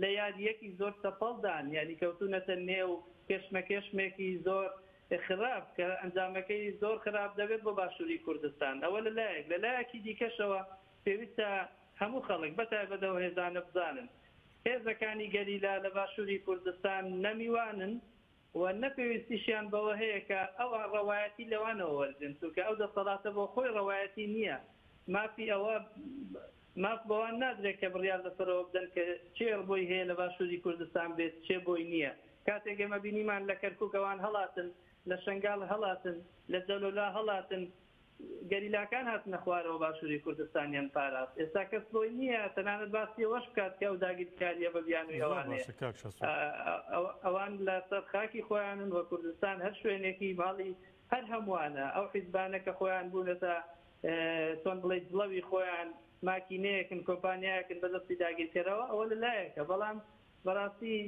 لە یاریەکی زۆر تەپەڵدان یعنی کەوتونەتە نێو کێشمەکێشمێکی زۆر خراپ کە ئەنجامەکەی زۆر خراپ دەبێت بۆ باشووری کوردستان ئەوە لە لایەکی دیکەشەوە پێویستە هەموو خەڵک بەتایبەتەوە هێزانە بزانن هێزەکانی گەریلا لە باشووری کوردستان نەمیوانن و نەپێویستیشیان بەوە هەیە کە ئەو ڕەوایەتی لەوانەوە وەرزن چونکە ئەو دەسەڵاتە بۆ خۆی ڕەوایەتی نییە مافی ئەوە ماف بەوان نادرێت کە بڕیار لەسەرەوە بدەن کە چێر بۆی هەیە لە باشووری کوردستان بێت چێ بۆی نییە کاتێک ئێمە بینیمان لە کەرکووکەوان هەڵاتن لە شنگال هەڵاتن لە جەلولا هەڵاتن گەریلاکان هاتنە خوارەوە باشووری کوردستانیان پاراست ئێستا کەس بۆی نییە تەنانەت باسی ئەوەش بکات کە ئەو داگیرکاریە بە بیانووی ئەوانەیە ئەوان لە سەر خاکی خۆیانن وە کوردستان هەر شوێنێکی ماڵی هەر هەمووانە ئەو حیزبانە کە خۆیان بوونەتە تۆن بڵێیت بڵەوی خۆیان ماکینەیەکن کۆمپانیایەکن بەدەستی داگیرکەرەوە ئەوە لەلایەکە بەڵام بەڕاستی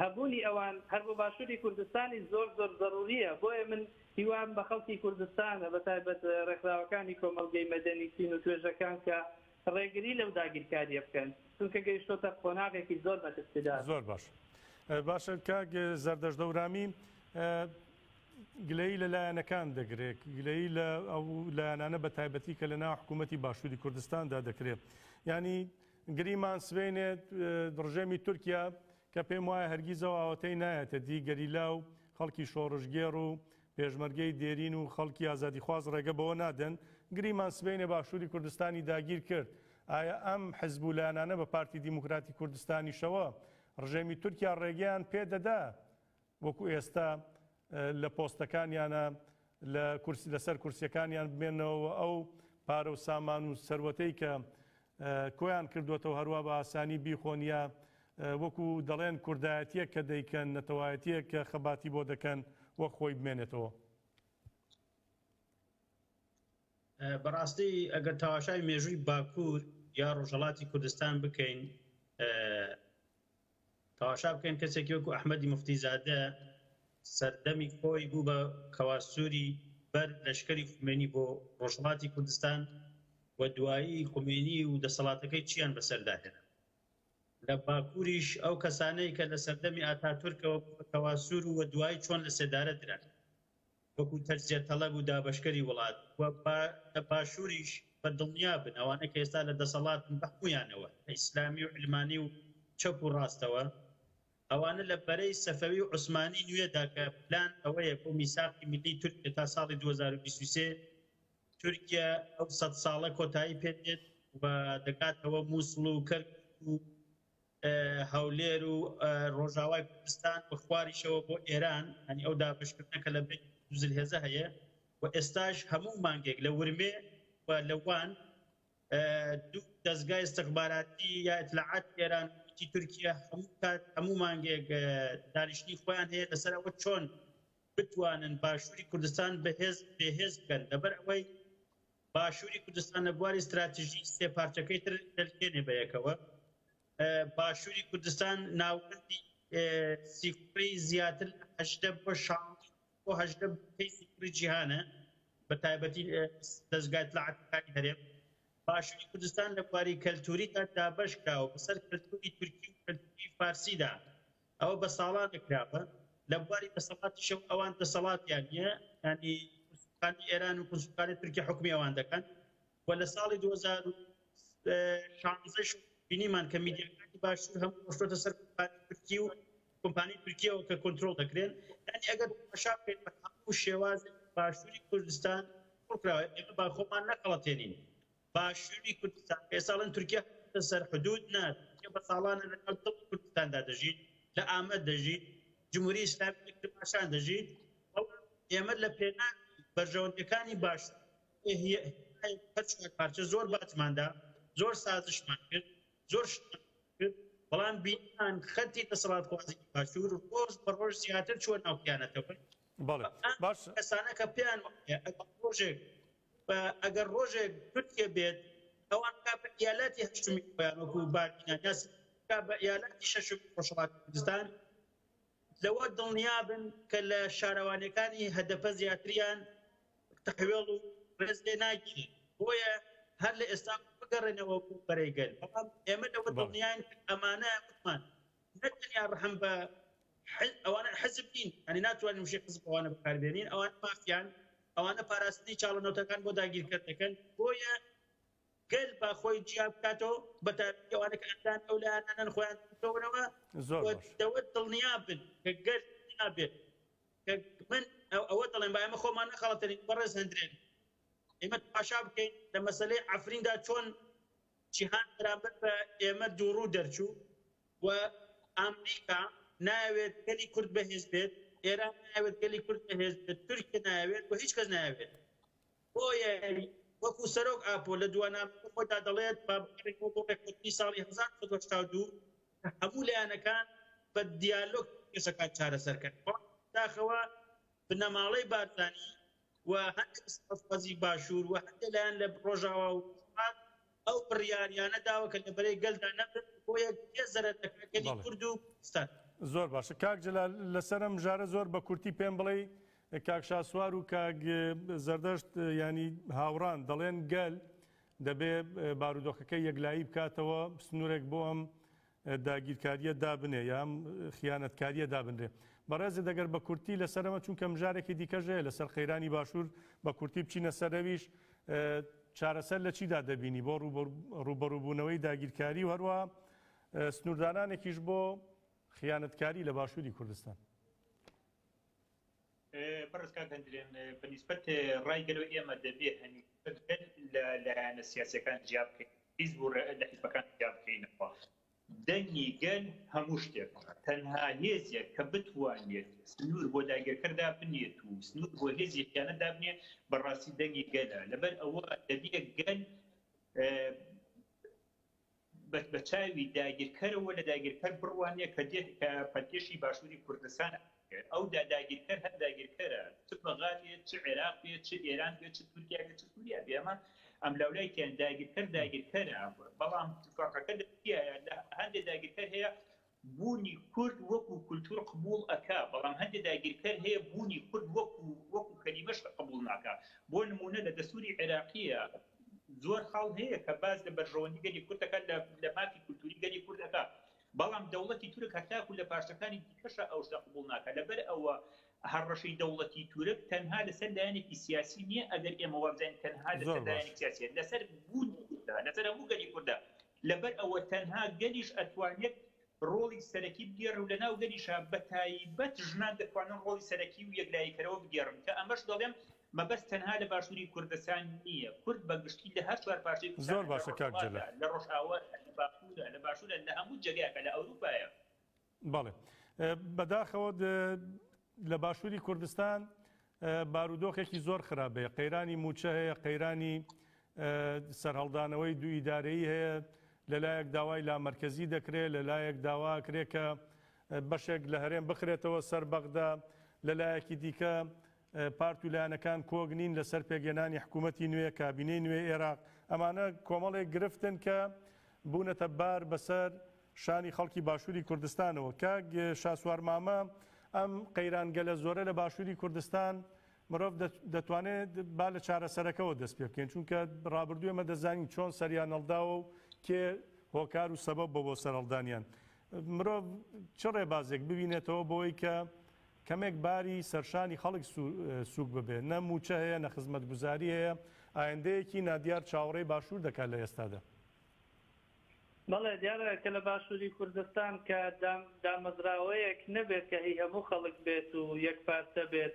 هەبوونی ئەوان هەر بۆ باشووری کوردستانی زۆر زۆر ضروریە بۆیە من هیوام بە خەڵکی کوردستانە بەتایبەت ڕێکخراوەکانی کۆمەڵگەی مەدەنی چین و توێژەکان کە ڕێگری لەو داگیرکاریە بکەن چونکە گەیشتۆتە قۆناغێکی زۆر بەدەستدار زۆر باش باشە کاک زەردەشت دەورامی گلەیی لەلایەنەکان دەگرێت گلەیی لە ئەو لایەنانە بە تایبەتی کە لەناو حکوومەتی باشووری کوردستاندا دەکرێت ینی گریمان سوێنێت ڕژێمی تورکیا کە پێم وایە هەرگیزەوە ئاوەتەی نایەتە دی گەریلا و خەڵکی شۆڕژگێڕ و پێشمەرگەی دێرین و خەڵکی ئازادیخواز ڕێگە بەوە نادەن گریمان سبەینێ باشووری کوردستانی داگیر کرد ئایا ئەم حزب و لایەنانە بە پارتی دیموکراتی کوردستانیشەوە ڕژێمی تورکیا ڕێگەیان پێدەدا وەکو ئێستا لە پۆستەکانیانە لەسەر کورسیەکانیان بمێنەوە ئەو پارە و سامان و سەروەتەی کە کۆیان کردوێتەوە هەروە بە ئاسانی بیخۆنیا وەکو دەڵێن کوردایەتیە کە دەیکەن نەتەوایەتیە کە خەباتی بۆ دەکەن وەک خۆی بمێنێتەوە بەڕاستی ئەگەر تەماشای مێژووی باکوور یا ڕۆژهەڵاتی کوردستان بکەین تەماشا بکەین کەسێکی وەکو ئەحمەدی موفتیزادە سەردەمی خۆی بوو بە کەواسووری بەر لەشکەری خومێنی بۆ ڕۆژهەڵاتی کوردستان و دوایی خومێنی و دەسەڵاتەکەی چیان بەسەرداهێنا لە باکووریش ئەو کەسانەی کە لە سەردەمی ئاتاتورکەوە کەواسوور و دوایی چۆن لە سێدارە دران وەکو تەجزیە تەڵەب و دابەشکەری وڵات لە باشووریش بە دڵنیا بن ئەوانە کە ئێستا لە دەسەڵاتن بە هەموویانەوە ئیسلامی و علمانی و چەپ و ڕاستەوە ئەوانە لە بەرەی سەفەوی و عوسمانی نوێدا کە پلان ئەوەیە بۆ میساقی میلی تورکیا تا ساڵی 2023 تورکیا ئەو 100 ساڵە کۆتایی پێدێت و دەکاتەوە مووسڵ و کەرک و هەولێر و ڕۆژاوای کوردستان بە خواریشەوە بۆ ئێران هەنی ئەو دابشکردنەکە لە بێت زلهێزە هەیە و ئێستاش هەموو مانگێک لە ورمێ و لەوان دوو دەستگای استخباراتی یا ئیطلاعات ئێران تورکیا هەموو مانگێک دانیشتنی خۆیان هەیە لەسەر ئەوە چۆن بتوانن باشووری کوردستان بەهێز بکەن لەبەر ئەوەی باشووری کوردستان لە بواری استراتیژی سێ پارچەکەی تر دەلکێنێ بەیەکەوە باشووری کوردستان ناوەندی سیکوڕی زیاتر 80 بۆ 80 پێی سیکوڕی جیهانە بە تایبەتی دەستگای ئیطلاعاتەکانی هەرێم باشووری کوردستان لە بواری کەلتوریدا دابەش کراوە بەسەر کەلتوری تورکی و کەلتوری فارسیدا ئەوە بە ساڵان دەکراوە لە بواری دەسەڵاتیشەوە ئەوان دەسەڵاتیان نییە ینی کورسەکانی ئێران و کورسەکانی تورکی حکومی ئەوان دەکەن و لە ساڵی 2016 بینیمان کە میدیاکانی باشوور هەموو ڕۆشتۆتە سەر کۆمپانی تورکی و کۆمپانی تورکیەوە کە کۆنترۆڵ دەکرێن یعنی ئەگەر تەماشا بکەین بە هەموو شێوازێک باشووری کوردستان کراوە ئێمە با خۆمان نەقەڵەتێنین باشووری کوردستان ئێساڵن تورکیا سەر حدود نات بە ساڵانە لەگەڵ کوردستاندا دەژیت لە ئامەد دەژیت جمهوری ئیسلامی کرماشان دەژیت ئێمە لە پێنان بەرژەوەندەکانی باش پارچە زۆر باتماندا زۆر سازشمان کرد زۆر شتمان کرد بەڵام بینان خەتی دەسەڵاتخوازی باشوور ڕۆژ بە ڕۆژ زیاتر چوە ناوکیانەتەوە کەسانە کە پێیان ڕۆژێک ئەگەر ڕۆژێک تورکیا بێت ئەوان کاپە ئیالاتی هەشتمی خۆیان وەکو باربینانیاس بە ئیالاتی شەشم ڕۆژهەڵاتی کوردستان لەوە دڵنیابن کە لە شارەوانەکانی هەدەفە زیاتریان تەحوێڵ و ڕێز لێ ناگیرێت بۆیە هەر لە ئێستا بگەڕێنەوە بەرەیگەل ئێمە لەوە دڵنیان ئەمانە وتمان نەتەنیا ڕەحم بە ئەوانە حەزب نین ئەنی ناتوانین وشەی حزب ئەوانە بەکاربێنین ئەوانە مافیان ئەوانە پاراستنی چاڵەنەوتەکان بۆ داگیرکردنەکەن بۆیە گەل با خۆی جیا بکاتەوە بە تایبەتی ئەوانە کە ئەندان ئەو لایەنانەن خۆیان تۆنەوە دەوت دڵنیا بن کە گەل نابێت کە من ئەوە دەڵێن با ئێمە خۆمان نەخەڵەتەرین بەڕێز هەندرێن ئێمە پاشا بکەین لە مەسەلەی عەفریندا چۆن جیهان بەرامبەر بە ئێمە دووڕوو دەرچوو و ئەمریکا ناوێت گەلی کورد بەهێز بێت ئێران ناوێت گەلی کورد بەهێز بێت تورکیا ناوێت و هیچ کەس ناوێت بۆیە وەکو سەرۆک ئاپۆ لە دووانامەکە خۆیدا دەڵێت ڕێکوتی ساڵی 1982 هەموو لایەنەکان بە دیالۆگ کێشەکان چارەسەرکرد داخەوە بنەماڵەی بارزانی و هەندێک سەرۆکخوازی باشوور و هەندێک لایەن لە ڕۆژاوا و ئەو بڕیاریانە داوە کە لەبەرەی گەلدا نەبن بۆیە گێزەرەتەکە گەلی کورد و کوردستان. زۆر باشە کاک جەلال لەسەرم ژارە زۆر بە کورتی پێم بڵێ کاک شاسوار و کاک زەردەشت ینی هاوڕان دەڵێن گەل دەبێ بارودۆخەکەی یەکلایی بکاتەوە سنوورێک بۆ ئەم داگیرکاریە دابنێ یام خیانەتکاریە دابنرێ بەڕێزی دەگەر بە کورتی لەسەرەمە چونکە مژارێکی دیکەژەیە لەسەر خەیرانی باشوور بە کورتی بچینە سەرەویش چارەسەر لە چیدا دەبینی بۆ ڕوبەڕووبوونەوەی داگیرکاری و هەروە سنووردانانێکیش بۆ خیانەتکاری لە باشووری کوردستان. بەڕێزکار هەندرێن بەنسبەت ڕایگەلەوە ئێمە دەبێت هەنی لایەنە سیاسیەکان جیا بکەین حیزب و لە حیزبەکان جیا بکەینەوە دەنگی گەل هەموو شتێک تەنها هێزیێک کە بتوانێت سنوور بۆ داگیرکەردا بنێت و سنوور بۆ هێزیەکیانە دابنێ بەڕاستی دەنگی گەلە لەبەر ئەوە دەبێت گەل بە چاوی داگیرکەرەوە لە داگیرکەر بڕوانێ کە پەتێشی باشووری کوردستان ئەو داگیرکەر هەر داگیرکەرە چ بەغابێت چ عێراق بێت چ ئێران بێت چ تورکیا بێت چ سووریا بێ ئەمە ئەم لەولایکیان داگیرکەرە بەڵام فەرقەکە هەندێک داگیرکەر هەیە بوونی کورد وەکو کولتور قبول ئەکا بەڵام هەندێک داگیرکەر هەیە بوونی کورد وەکو کەلیمەش قبول ناکا بۆ نمونە لە دەستوری عێراقیە زۆر خاڵ هەیە کە باز لە بەرژەوەندی گەلی کوردەکە لە مافی کولتوری گەلی کوردەکە بەڵام دەوڵەتی تورک هەتاکو لە پاشەکانی دیکەشە ئەوشتا قبول ناکە لەبەر ئەوە هەڕەشەی دەوڵەتی تورک تەنها لەسەر لایەنێکی سیاسی نییە ئەگەر ئێمە وابزانین تەنها لەسەر لایەنێکی سیاسیە لەسەر بوونی کوردە لەسەر هەموو گەلی کوردە لەبەر ئەوە تەنها گەلیش ئەتوانێت ڕۆڵی سەرەکی بگێڕ و لەناو گەلیشە بە تایبەت ژنان دەتوانن ڕۆڵی سەرەکی و یەکلاییکەرەوە بگێڕن کە ئەمەش دەڵێم مەبەست تەنها لە باشووری کوردستان نییە کورد بەگشتی لە هەر چوار پاشەی زۆر باشە کاک جەلال لە ڕۆژئاوا لە باشوورە لە هەموو جێگایەکە لە ئەوروپایە. بەڵێ بەداخەوە لە باشووری کوردستان بارودۆخێکی زۆر خراپەیە قەیرانی موچە هەیە قەیرانی سەرهەڵدانەوەی دوو ئیدارەیی هەیە لەلایەک داوای لامەرکەزی دەکرێت لەلایەک داواکرێت کە بەشێک لە هەرێم بخرێتەوە سەر بەغدا لەلایەکی دیکە پارت و لایەنەکان کۆگنین لەسەر پێگەێنانی حکوومەتی نوێ کابینەی نوێ عێراق ئەمانە کۆمەڵێک گرفتن کە بوونەتە بار بەسەر شانی خەڵکی باشووری کوردستانەوە کاک شاسوار مامە ئەم قەیرانگەلە زۆرە لە باشووری کوردستان مرۆڤ دەتوانێت با لە چارەسەرەکەەوە دەست پێ بکەین چونکە ڕابردوو ئێمە دەزانین چۆن سەریان هەڵداوە و کێ هۆکار و سەبەب بۆ سەرهەڵدانیان مرۆڤ چ ڕێبازێک ببینێتەوە بۆی کە کەمێک باری سەرشانی خەڵک سووک ببێ نە موچە هەیە نە خزمەتگوزاری هەیە ئایندەیەکی نادیار چاوەڕێی باشوور دەکات لە ئێستادا. بەڵێ دیارە کە لە باشووری کوردستان کە دامەزراوەیەک نەبێت کە هی هەموو خەڵک بێت و یەک پارچە بێت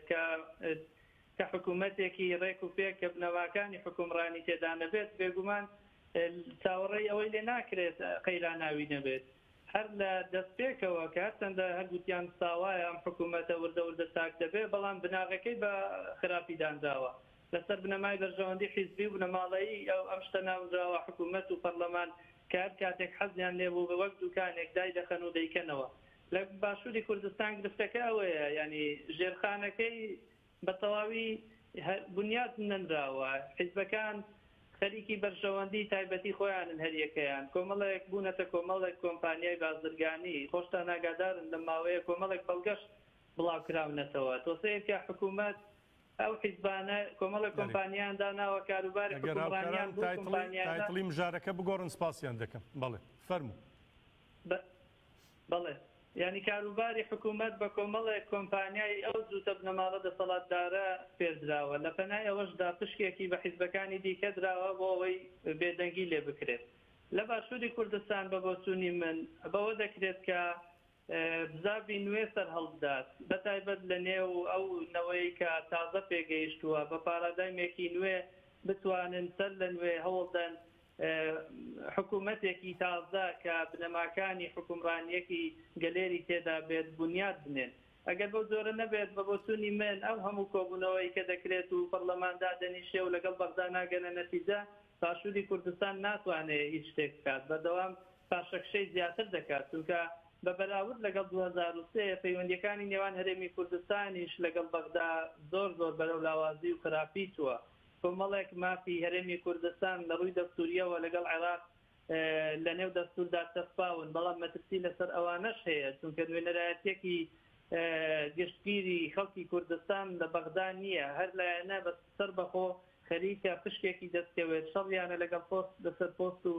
کە حکوومەتێکی ڕێک و پێک کە بنەماکانی حکومڕانی تێدا نەبێت بێگومان چاوەڕێی ئەوەی لێ ناکرێت قەیراناوی نەبێت هەر لە دەستپێکەوە کە هەرچەندە هەرگوتیان ساوایە ئەم حکوومەتە وردە ساک دەبێت بەڵام بناغەکەی بە خراپی دانراوە لەسەر بنەمای بەرژەوەندی حیزبی و بنەماڵەیی ئەم شتە ناوراوە حکوومەت و پەرلەمان کار کاتێک حەزیان لێبوو بە وەک دوکانێک دای دەخەن و دەیکەنەوە لە باشووری کوردستان گرفتەکە ئەوەیە ینی ژێرخانەکەی بە تەواوی بنیاد نەنراوە حیزبەکان خەریکی بەرژەوەندی تایبەتی خۆیانن هەریەکەیان کۆمەڵێک بوونەتە کۆمەڵێک کۆمپانیای بازرگانی خۆشتان ئاگادارن لە ماوەیە کۆمەڵێک بەڵگەشت بڵاوکراونەتەوە تۆسەیەکە حکوومەت ئەو حیزبانە کۆمەڵێک کۆمپانیان داناوە کاروباری حکومڕانیان بۆ کۆمپانیانە تایتڵی مژارەکە بگۆڕن سپاسیان دەکەم بەڵێ فەرموو بەڵێ یعنی کاروباری حکوومەت بە کۆمەڵێک کۆمپانیای ئەو زووتە بنەماڵە دەسەڵاتدارە پێدراوە لە پەنای ئەوەشدا پشکێکی بە حیزبەکانی دیکە دراوە بۆ ئەوەی بێدەنگی لێ بکرێت لە باشووری کوردستان بە بۆچوونی من بەوە دەکرێت کە بزاوی نوێ سەر هەڵبدات بەتایبەت لە نێو ئەو نەوەی کە تازە پێگەیشتووە بە پارادایمێکی نوێ بتوانن سەر لە نوێ هەوڵدەن حکوومەتێکی تازە کە بنەماکانی حکومڕانیەکی گەلێری تێدا بێت بنیاد بنێن ئەگەر بەو زۆرە نەبێت بە بۆچوونی من ئەو هەموو کۆبوونەوەی کە دەکرێت و پەرلەماندا دەنیشێ و لەگەڵ بەغدا ناگەنە نەتیجە باشووری کوردستان ناتوانێت هیچ شتێک بکات بەردەوام پاشەکشەی زیاتر دەکات چونکە بە بەراورد لەگەڵ 2003 پەیوەندیەکانی نێوان هەرێمی کوردستانیش لەگەڵ بەغدا زۆر بەرەو لاوازی و خراپیتووە کۆمەڵێک مافی هەرێمی کوردستان لە ڕووی دەستوریەوە لەگەڵ عێراق لە نێو دەستوردا تەسپاون بەڵام مەترسی لەسەر ئەوانەش هەیە چونکە نوێنەرایەتێکی گشتگیری خەڵکی کوردستان لە بەغدا نییە هەر لایەنە بە سەر بەخۆ خەریکە پشکێکی دەستکەوێت شەڕیانە لەگەڵ پۆست لەسەر پۆست و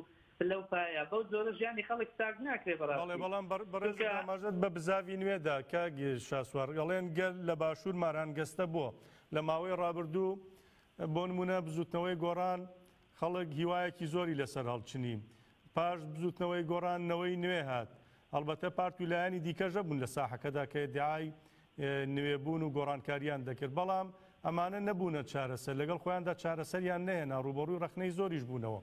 لەو پایە بەو جۆرە ژیانی خەڵک ساگ ناکرێ بەڵێ بەڵام بەڕێز ئاماژەت بە بزاوی نوێدا کاگی شاسوار گەڵێن گەل لە باشوور مارانگەستە بووە لە ماوەی ڕابردوو بۆ نمونە بزوتنەوەی گۆڕان خەڵک هیوایەکی زۆری لەسەر هەڵچنی پاش بزوتنەوەی گۆڕانەوەی نوێ هات هەڵبەتە پارت ویلایانی دیکەژە بوون لە ساحەکەدا کە دیعای نوێبوون و گۆڕانکاریان دەکرد بەڵام ئەمانە نەبوونە چارەسەر لەگەڵ خۆیاندا چارەسەریان نەهێنا ڕوبەڕووی ڕەخنەی زۆریش بوونەوە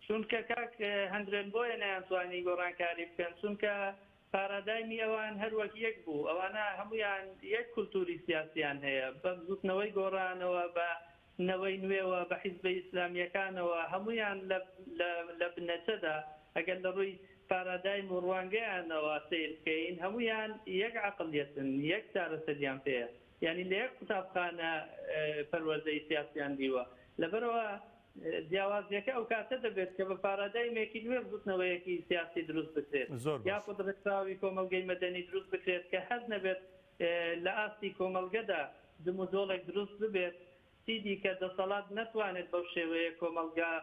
چونکە کاک هەندرێن بۆیە نەیانتوانی گۆڕانکاری بکەن چونکە پارادایمی ئەوان هەروەک یەک بوو ئەوانە هەمویان یەک کولتوری سیاسیان هەیە بە بزوتنەوەی گۆڕانەوە بە نەوەی نوێوە بە حیزبە ئیسلامیەکانەوە هەمویان لە بنەچەدا ئەگەر لە ڕووی پارادایم و ڕوانگەیانەوە سیر بکەین هەمویان یەک عەقڵیەتن یەک چارەسەریان پێیە یعنی لە یەک قوتابخانە پەروەردەی سیاسیان دیوە لەبەرەوە جیاوازیەکە ئەو کاتە دەبێت کە بە پارادایمێکی نوێ بزوتنەوەیەکی سیاسی دروست بکرێت یاخود ڕێکخراوی کۆمەلگەی مەدەنی دروست بکرێت کە هەز نەبێت لە ئاستی کۆمەلگەدا دموزۆڵێک دروست ببێت سیدی کە دەسەڵات نەتوانێت بەو شێوەیە کۆمەلگا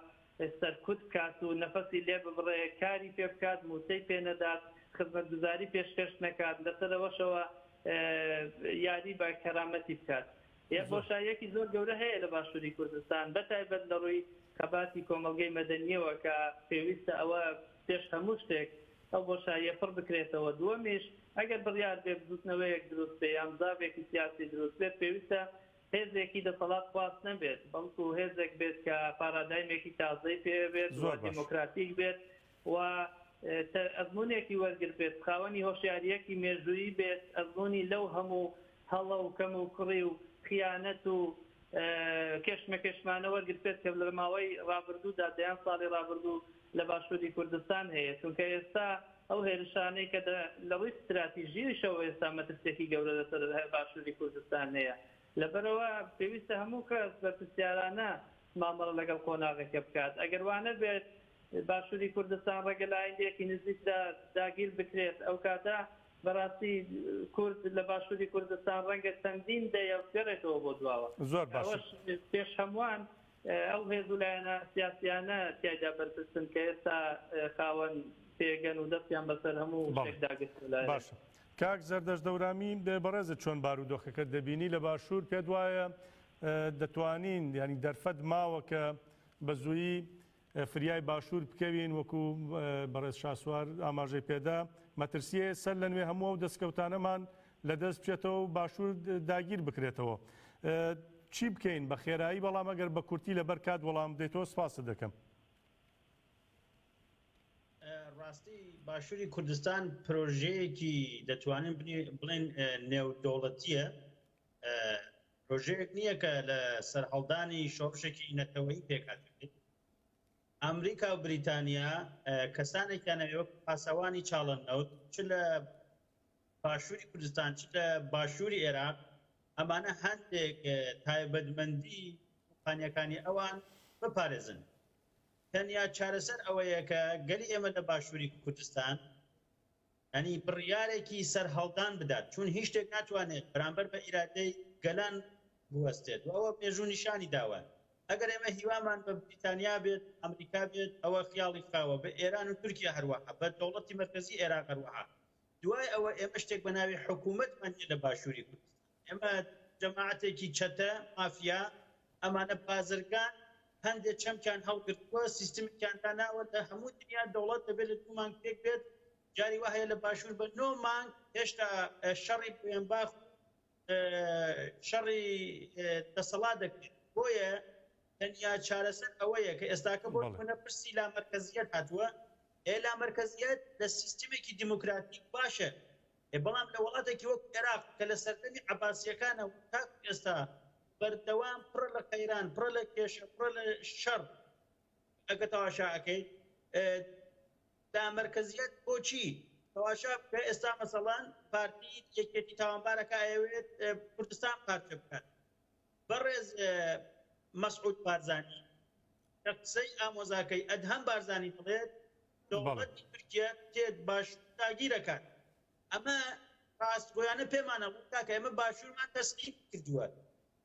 سەرکوت بکات و نەفەسی لێ ببڕێ کاری پێ بکات موسەی پێ نەدات خزمەتگوزاری پێشکەش نەکات لەسەرەوەشەوە یاری بە کەرامەتی بکات بۆشاییەکی زۆر گەورە هەیە لە باشووری کوردستان بەتایبەت لە ڕووی قەباتی کۆمەلگەی مەدەنیەوە کە پێویستە ئەوە پێش هەموو شتێک ئەو بۆشاییە پڕ بکرێتەوە دووەمیش ئەگەر بڕیار بێ بزوتنەوەیەک دروست بێ یان مزابێکی سیاسی دروست بێت پێویستە هێزێکی دەسەڵات خواست نەبێت بەڵکو هێزێک بێت کە پارادایمێکی تازەی پێ بێت دیموکراتیک بێت و ئەزمونێکی وەرگرت بێت خاوەنی هۆشیاریەکی مێژوویی بێت ئەزمونی لەو هەموو هەڵە و کەم و کڕی و خیانەت و کێشمەکێشمانە وەرگرت بێت کە لە ماوەی ڕابردوودا دەیان ساڵی ڕابردوو لە باشووری کوردستان هەیە چونکە ئێستا ئەو هێرشانەی کە لە ڕووی استراتیژیشەوە ئێستا مەترسێکی گەورە لەسەر باشووری کوردستان هەیە لەبەرەوە پێویستە هەموو کەس بەرپرسیارانە مامەڵە لەگەڵ قۆناغەکە بکات ئەگەر وانە بێت باشووری کوردستان ڕەگە لە ئایندێکی نزیکدا داگیر بکرێت ئەو کاتە بەڕاستی کورد لە باشووری کوردستان ڕەنگە چەندین دەیەوگەڕێتەوە بۆ دواوە زۆر باش پێش هەمووان ئەو هێزولایەنە سیاسیانە تیایدا بەرپرسن کە ئێستا خاوەن پێگەن و دەستیان بەسەر هەموو شتێکداگرت باشە کاک زەردەش دەورامی بەڕێزت چۆن بارودۆخەکە دەبینی لە باشوور پێت وایە دەتوانین ینی دەرفەت ماوە کە بە زوویی فریای باشوور بکەوین وەکو بەڕێز شاسوار ئاماژەی پێدا مەترسیە سەر لە نوێ هەموو ئەو دەستکەوتانەمان لە دەست بچێتەوە و باشوور داگیر بکرێتەوە چی بکەین بە خێرایی بەڵام ئەگەر بە کورتی لەبەر کات وەڵام دێتەوە سپاست دەکەم ڕاستی باشووری کوردستان پرۆژەیەکی دەتوانین بڵێن نێودەوڵەتیە پرۆژەیەک نییە کە لە سەرهەڵدانی شۆڕشێکی نەتەوەیی پێکاتێت ئەمریکا و بریتانیا کەسانێکیانەوە پاسەوانی چاڵەنەوت چ لە باشووری کوردستان چ لە باشووری عێراق ئەمانە هەندێک تایبەتمەندی کۆمپانیەکانی ئەوان بپارێزن تەنیا چارەسەر ئەوەیە کە گەلی ئێمە لە باشووری کوردستان ینی بڕیارێکی سەر هەڵدان بدات چون هیچ شتێک ناتوانێت بەرامبەر بە ئیرادەی گەلان بوەستێت و ئەوە پێشوو نیشانی داوە ئەگەر ئێمە هیوامان بە بریتانیا بێت ئەمریکا بێت ئەوە خیاڵی خاوە بە ئێران و تورکیا هەروەها بە دەوڵەتی مرکزی عێراق هەروەها دوای ئەوە ئێمە شتێک بە ناوی حکوومەتمان لە باشووری کوردستان ئێمە جەماعەتێکی چەتە مافیا ئەمانە بازرگان هەندێک چەمکیان هەڵگرتووە سیستمێکیان داناوە لە هەموو دنیا دەوڵەت دەبێت لە 2 مانگ پێک بێت جاری وهەیە لە باشوور بە 9 مانگ هێشتا شەڕی بوێنباخ شەڕی دەسەڵات دەکرێت بۆیە تەنیا چارەسەر ئەوەیە کە ئێستاکە بۆ منە پرسی لا مرکزیەت هاتووە لا مرکزیەت لە سیستمێکی دیموکراتیک باشە بەڵام لە وڵاتێکی وەک عێراق کە لە سەردەمی عەباسیەکانە تاک ئێستا بەردەوام پڕە لە قەیران پڕە لە کێشە پڕە لە شەڕ ئەگە تەواشا ئەەکەی لا مرکزیەت بۆچی تەواشا بە ئێستا مەسەڵان پارتی یەکێتی تاوانبارەکە ئەوێت کوردستان پارچە بکات بەڕێز مەسعود بارزانی قسەی ئامۆزاکەی ئەدهەم بارزانی دەڵێت دەوڵەتی تورکیا تێت باش داگیرەکات ئەمە ڕاستگۆیانە پێمانە کاکە ئێمە باشوورمان تەسلیم کردووە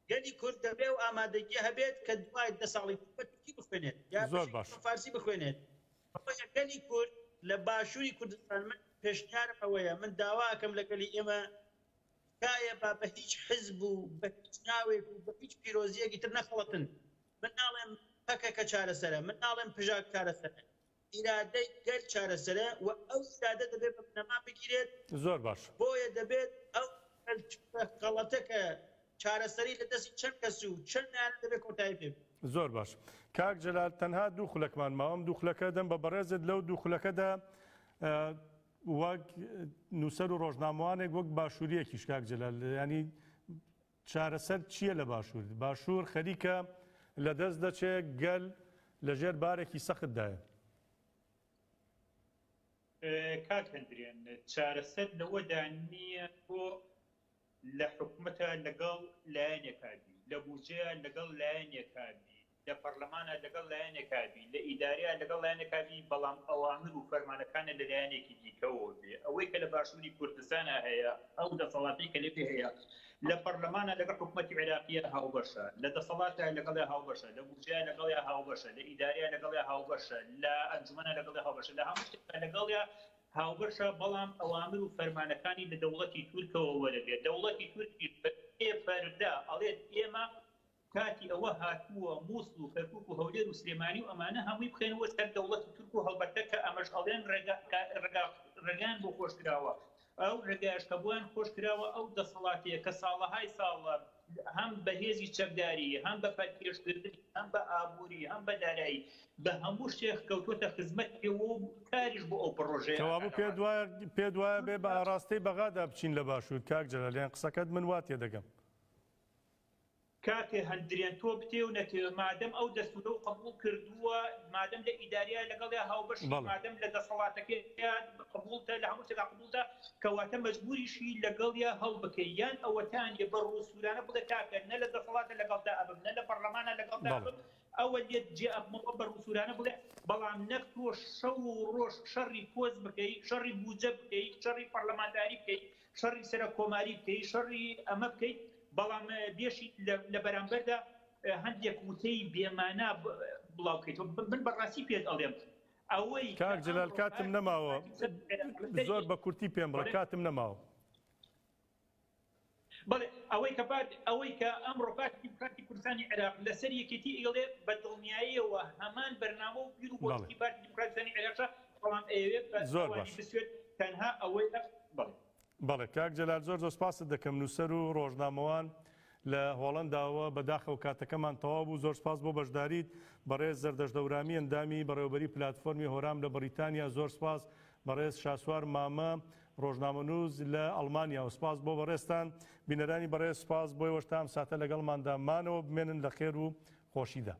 گەلی کورد دەبێ و ئامادەگی هەبێت کە دوای 10 ساڵی تورکی بخوێنێت یا فارسی بخوێنێت گەلی کورد لە باشووری کوردستان من پێشنیارم ئەوەیە من داواکەم لە گەلی ئێمە کایە با بە هیچ حزب و بە هیچ ناوێک و بە هیچ پیرۆزیەکی تر نەخەڵەتن من ناڵێم پەکەکە چارەسەرە من ناڵێم پژاک چارەسەرە ئیرادەی گەل چارەسەرە و ئەو ئیرادە دەبێت بە بنەما بگیرێت زۆر باش بۆیە دەبێت ئەو غەڵەتەکە چارەسەری لە دەستی چەند کەس و چەند نایانە دەبێت کۆتایی پێ زۆر باش کاک جەلال تەنها 2 خولەکمان ماوەم 2 خولەکە دەم بە بەڕێزت لەو 2 خولەکەدا وەک نووسەر و ڕۆژنامەوانێک وەک باشووریەکیش کاک جەلال ینی چارەسەر چییە لە باشوور باشوور خەریکە لە دەست دەچێت گەل لەژێر بارێکی سەختدایە کاک ندرێن چارەسەر لەوەدا نییە بۆ لە حکوومەتە لەگەڵ لایەنێکابی لە بودجەیە لەگەڵ لایەنێکابی لە پەرلەمانە لەگەڵ لایەنێکابی لە ئیداریە لەگەڵ لایەنێکابی بەڵام ئەوامر و فەرمانەکانە لە لایەنێکی دیکەەوە بێ ئەوەی کە لە باشووری کوردستانە هەیە ئەو دەسەڵاتی کە لێ پێ هەیە لە پەرلەمانە لەگەڵ حکوومەتی عێراقیە هاوبەشە لە دەسەڵاتە لەگەڵی هاوبەشە لە بودجەیە لەگەڵی هاوبەشە لە ئیداریە لەگەڵی هاوبەشە لە ئەنجومەنە لەگەڵی هاوبەشە لە هەموو شتێک لەگەڵیە هاوبەشە بەڵام ئەوامر و فەرمانەکانی لە دەوڵەتی تورکەوە وەرەگرێت دەوڵەتی تورکی فەردا ئەڵێت ئێمە کاتی ئەوە هاتووە مووسڵ و کەرکووک و هەولێر و سلێمانی و ئەمانە هەمووی بخێنەوە سەر دەوڵەتی تورک و هەڵبەتە کە ئەمەش ئەڵێن ڕێگان بۆ خۆشکراوە ئەو ڕێگایش کە بۆیان خۆشکراوە ئەو دەسەڵاتەیە کە ساڵەهای ساڵە هەم بە هێزی چەکداری هەم بە پەرکێشکردنی هەم بە ئابووری هەم بە دارایی بە هەموو شتێک کەوتۆتە خزمەت پێوە کاریش بۆ ئەو پڕۆژەیە تەواو پێ دوایە بێ بە ئاراستەی بەغادا بچین لە باشوور کاک جەلالیان قسەکەت من وا تێ دەگەم کاکێ هەندرێن تۆ بتێ و نەتێ مادەم ئەو دەستورە و قبول کردووە مادەم لە ئیداریە لەگەڵیا هاوبەش مادەم لە دەسەڵاتەکەی قبولتە لە هەموو شتێکا قبولتە کەواتە مەجبوریشی لەگەڵیا هەڵ بکەی یان ئەوەتانیە بە ڕووسورانە بڵێ کاکە نە لە دەسەڵاتە لەگەڵدا ئەبم نە لە پەرلەمانە لەگەڵدا ئەبم ئەوە لێت جێ ئەبمەوە بە ڕووسورانە بڵێ بەڵام نەک تۆ شەو و ڕۆژ شەڕی پۆز بکەی شەڕی بودجە بکەی شەڕی پەرلەمانداری بکەی شەڕی سەرە کۆماری بکەی شەڕی ئەمە بکەیت بەڵام بێشی لە بەرامبەردا هەندێک وتەی بێمانە بڵاو بکەیتەوە من بەڕاستی پێت ئەڵێم ئەوەی کاک جەلال کاتم نەماوە زۆر بە کورتی پێم بڵێ کاتم نەماوە بەڵێ ئەوەی کە ئەمڕۆ کاتی کوردستانی عێراق لەسەر یەکێتی ئێڵێ بە دڵنیاییەوە هەمان بەرنامە و پیر و بۆتی پارتی دیموکراتیانی عێراقە بەڵام ئەوێت بەسوێت تەنها ئەوەی بڵێ بەڵێ کاک جەلال زۆر سپاست دەکەم نووسەر و ڕۆژنامەوان لە هۆڵەنداوە بەداخەوە کاتەکەمان تەواو بوو زۆر سپاس بۆ بەشداریت بەڕێز زەردەشت دەورامی ئەندامی بەڕێوەبەری پلاتفۆرمی هۆرام لە بەریتانیا زۆر سپاس بەڕێز شاسوار مامە ڕۆژنامەنووس لە ئەڵمانیا و سپاس بۆ بەڕێستان بینەرانی بەڕێز سپاس بۆی وەشتام ساتە لەگەڵماندامانەوە بمێنن لە خێر و خۆشیدا.